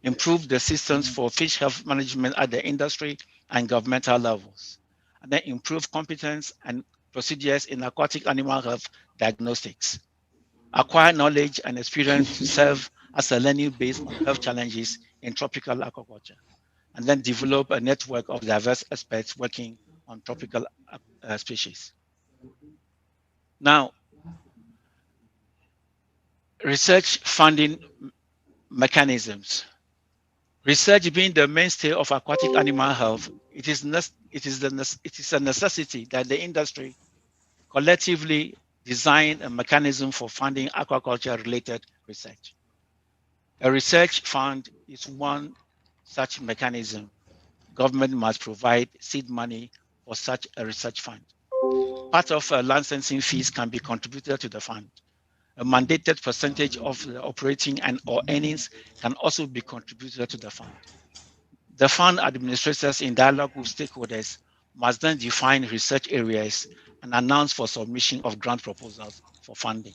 improve the systems for fish health management at the industry and governmental levels, and then improve competence and procedures in aquatic animal health diagnostics, acquire knowledge and experience to serve as a learning base on health challenges in tropical aquaculture, and then develop a network of diverse experts working on tropical species. Now, research funding mechanisms. Research being the mainstay of aquatic animal health, it is a necessity that the industry collectively design a mechanism for funding aquaculture-related research. A research fund is one such mechanism. Government must provide seed money for such a research fund. part of licensing fees can be contributed to the fund. A mandated percentage of the operating and or earnings can also be contributed to the fund. The fund administrators, in dialogue with stakeholders, must then define research areas and announce for submission of grant proposals for funding.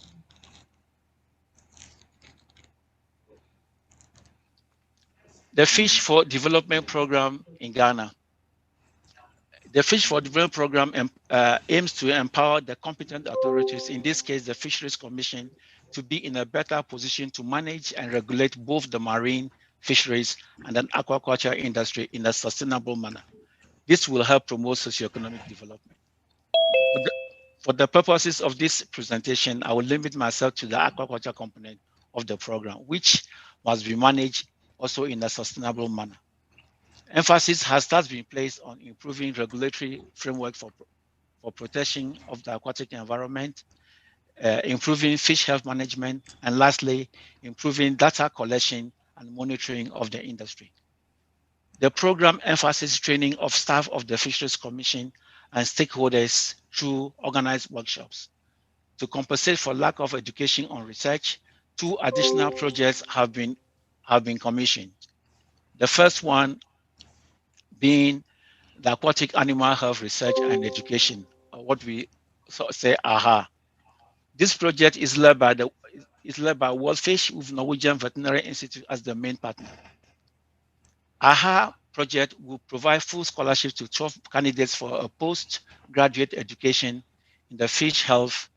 The Fish for Development Program in Ghana. The Fish for Development Program aims to empower the competent authorities, in this case, the Fisheries Commission, to be in a better position to manage and regulate both the marine fisheries and an aquaculture industry in a sustainable manner. This will help promote socioeconomic development. For the purposes of this presentation, I will limit myself to the aquaculture component of the program, which must be managed also in a sustainable manner. Emphasis has thus been placed on improving regulatory framework for protection of the aquatic environment, improving fish health management, and lastly, improving data collection and monitoring of the industry. The program emphasizes training of staff of the Fisheries Commission and stakeholders through organized workshops. To compensate for lack of education on research, 2 additional projects have been commissioned. The first one being the Aquatic Animal Health Research and Education, or what we say AHA. This project is led by WorldFish, with Norwegian Veterinary Institute as the main partner. AHA project will provide full scholarships to 12 candidates for a postgraduate education in the fish health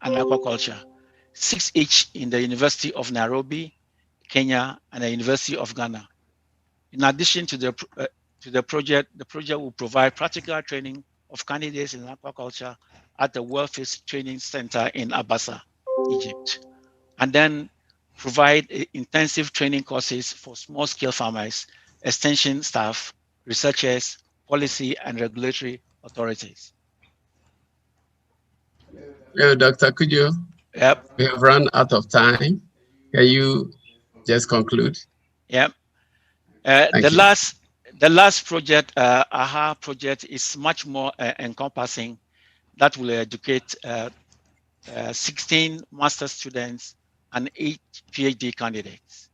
and aquaculture, 6 each in the University of Nairobi, Kenya, and the University of Ghana. In addition to the project will provide practical training of candidates in aquaculture at the WorldFish Training Center in Abasa, Egypt, and then provide intensive training courses for small-scale farmers, extension staff, researchers, policy and regulatory authorities. Hello, Dr. Kujo. Yep. We have run out of time. Can you just conclude? Yep. The last project, AHA project, is much more encompassing. That will educate 16 master students and 8 PhD candidates.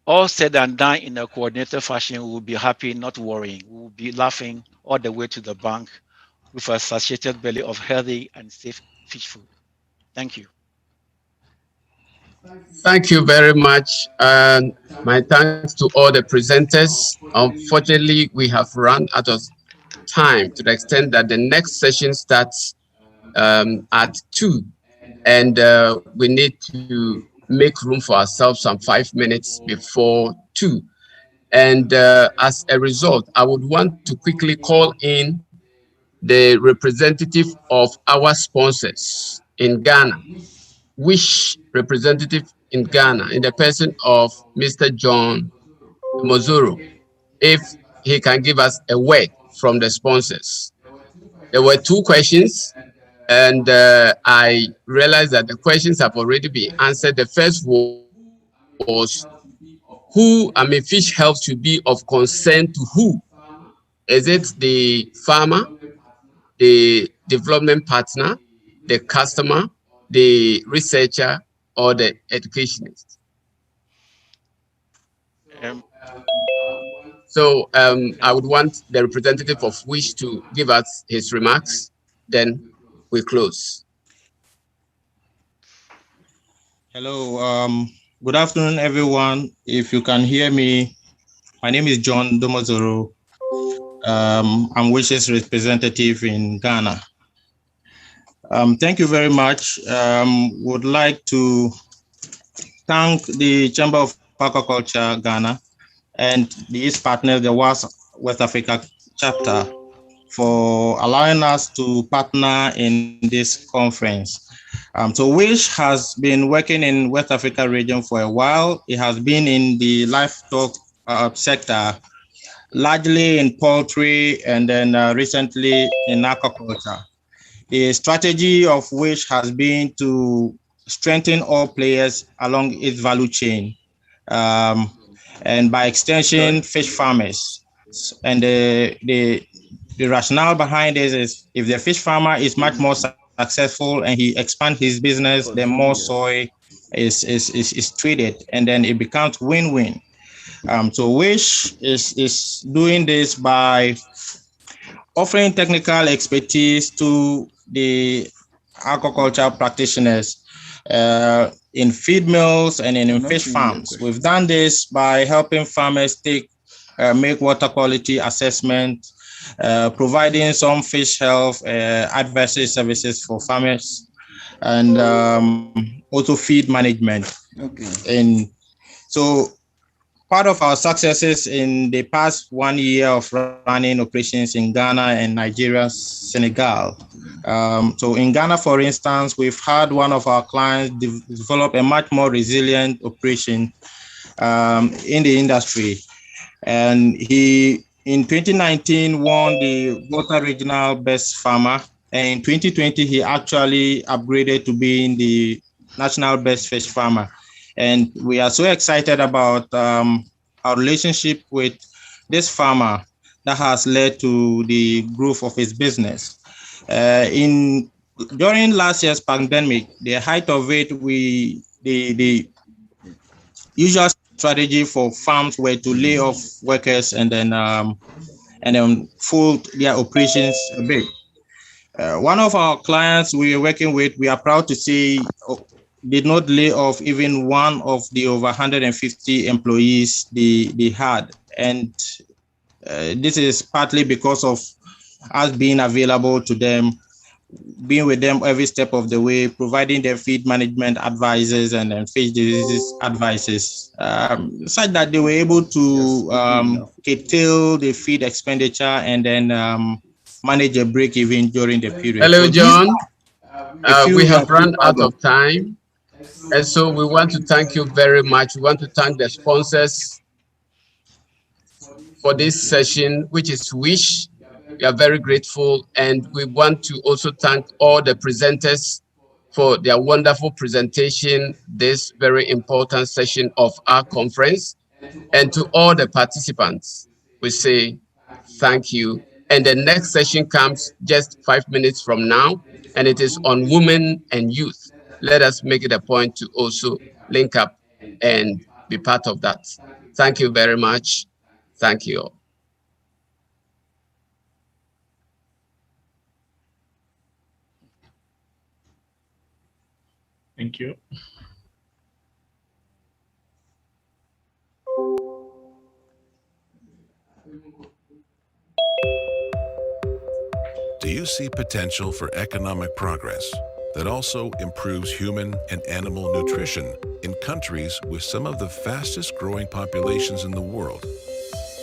All said and done in a coordinated fashion, we will be happy, not worrying. We will be laughing all the way to the bank with a satiated belly of healthy and safe fish food. Thank you. Thank you very much. And my thanks to all the presenters. Unfortunately, we have run out of time to the extent that the next session starts at 2. And we need to make room for ourselves some 5 minutes before 2. And as a result, I would want to quickly call in the representative of our sponsors in Ghana, WISH representative in Ghana, in the person of Mr. John Mozoro, if he can give us a word from the sponsors. There were 2 questions, and I realized that the questions have already been answered. The first was who, fish health should be of concern to who? Is it the farmer, the development partner, the customer, the researcher, or the educationist? So I would want the representative of WISH to give us his remarks, then we close. Hello, good afternoon, everyone. If you can hear me, my name is John Domozoro. I'm WISH's representative in Ghana. Thank you very much. Would like to thank the Chamber of Aquaculture Ghana and its partner, the West Africa chapter, for allowing us to partner in this conference. So WISH has been working in West Africa region for a while. It has been in the livestock sector, largely in poultry, and then recently in aquaculture. The strategy of WISH has been to strengthen all players along its value chain, and by extension, fish farmers. And the rationale behind this is if the fish farmer is much more successful and he expands his business, then more soy is traded, and then it becomes win-win. So Wish is doing this by offering technical expertise to the aquaculture practitioners in feed mills and in fish farms. We've done this by helping farmers make water quality assessment, providing some fish health advisory services for farmers, and also feed management. Okay. And so part of our successes in the past 1 year of running operations in Ghana and Nigeria, Senegal. So in Ghana, for instance, we've had one of our clients develop a much more resilient operation in the industry. And he, in 2019, won the Volta Regional Best Farmer. And in 2020, he actually upgraded to being the National Best Fish Farmer. And we are so excited about our relationship with this farmer that has led to the growth of his business. During last year's pandemic, the height of it, the usual strategy for farms were to lay off workers and then fold their operations a bit. One of our clients we are working with, we are proud to say, did not lay off even one of the over 150 employees they had. And this is partly because of us being available to them, being with them every step of the way, providing their feed management advices and infectious diseases advices, such that they were able to curtail the feed expenditure and then manage a break even during the period. Hello, so John. We have run out of time. And so we want to thank you very much. We want to thank the sponsors for this session, which is Wish. We are very grateful. And we want to also thank all the presenters for their wonderful presentation, this very important session of our conference. And to all the participants, we say thank you. And the next session comes just 5 minutes from now, and it is on women and youth. Let us make it a point to also link up and be part of that. Thank you very much. Thank you all. Thank you. Do you see potential for economic progress that also improves human and animal nutrition in countries with some of the fastest growing populations in the world?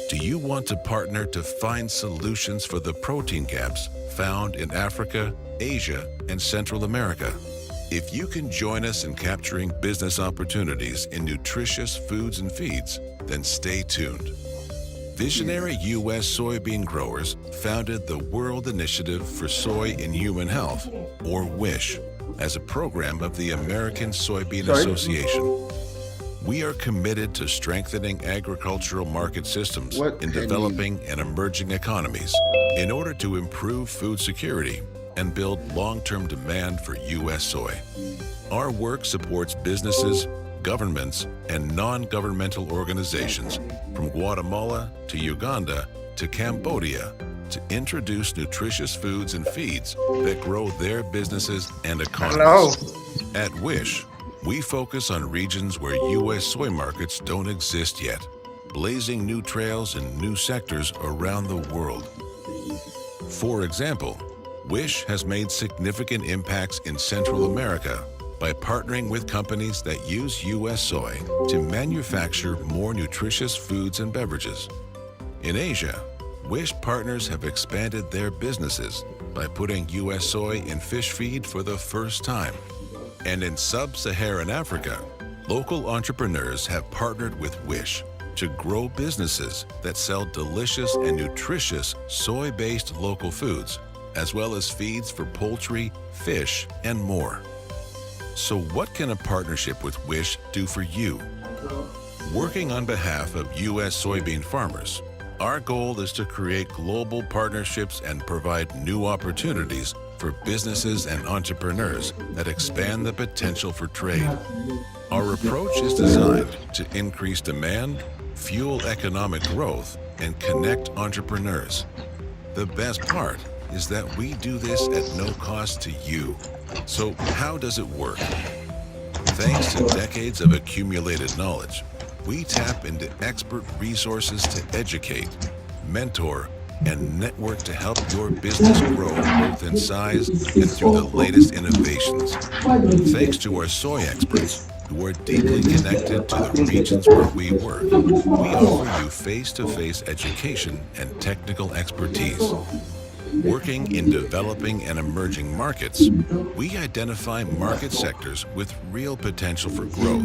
Do you want to partner to find solutions for the protein gaps found in Africa, Asia, and Central America? If you can join us in capturing business opportunities in nutritious foods and feeds, then stay tuned. Visionary U.S. soybean growers founded the World Initiative for Soy in Human Health, or WISH, as a program of the American Soybean Association. We are committed to strengthening agricultural market systems in developing and emerging economies in order to improve food security and build long-term demand for U.S. soy. Our work supports businesses, governments, and non-governmental organizations from Guatemala to Uganda to Cambodia to introduce nutritious foods and feeds that grow their businesses and economies. Hello. At WISH, we focus on regions where U.S. soy markets don't exist yet, blazing new trails in new sectors around the world. For example, WISH has made significant impacts in Central America by partnering with companies that use U.S. soy to manufacture more nutritious foods and beverages. In Asia, WISH partners have expanded their businesses by putting U.S. soy in fish feed for the first time. And in sub-Saharan Africa, local entrepreneurs have partnered with WISH to grow businesses that sell delicious and nutritious soy-based local foods, as well as feeds for poultry, fish, and more. So what can a partnership with WISH do for you? Working on behalf of U.S. soybean farmers, Our goal is to create global partnerships and provide new opportunities for businesses and entrepreneurs that expand the potential for trade. Our approach is designed to increase demand, fuel economic growth, and connect entrepreneurs. The best part is that we do this at no cost to you. So how does it work? Thanks to decades of accumulated knowledge, we tap into expert resources to educate, mentor, and network to help your business grow both in size and through the latest innovations. Thanks to our soy experts, who are deeply connected to the regions where we work, we offer you face-to-face education and technical expertise. Working in developing and emerging markets, we identify market sectors with real potential for growth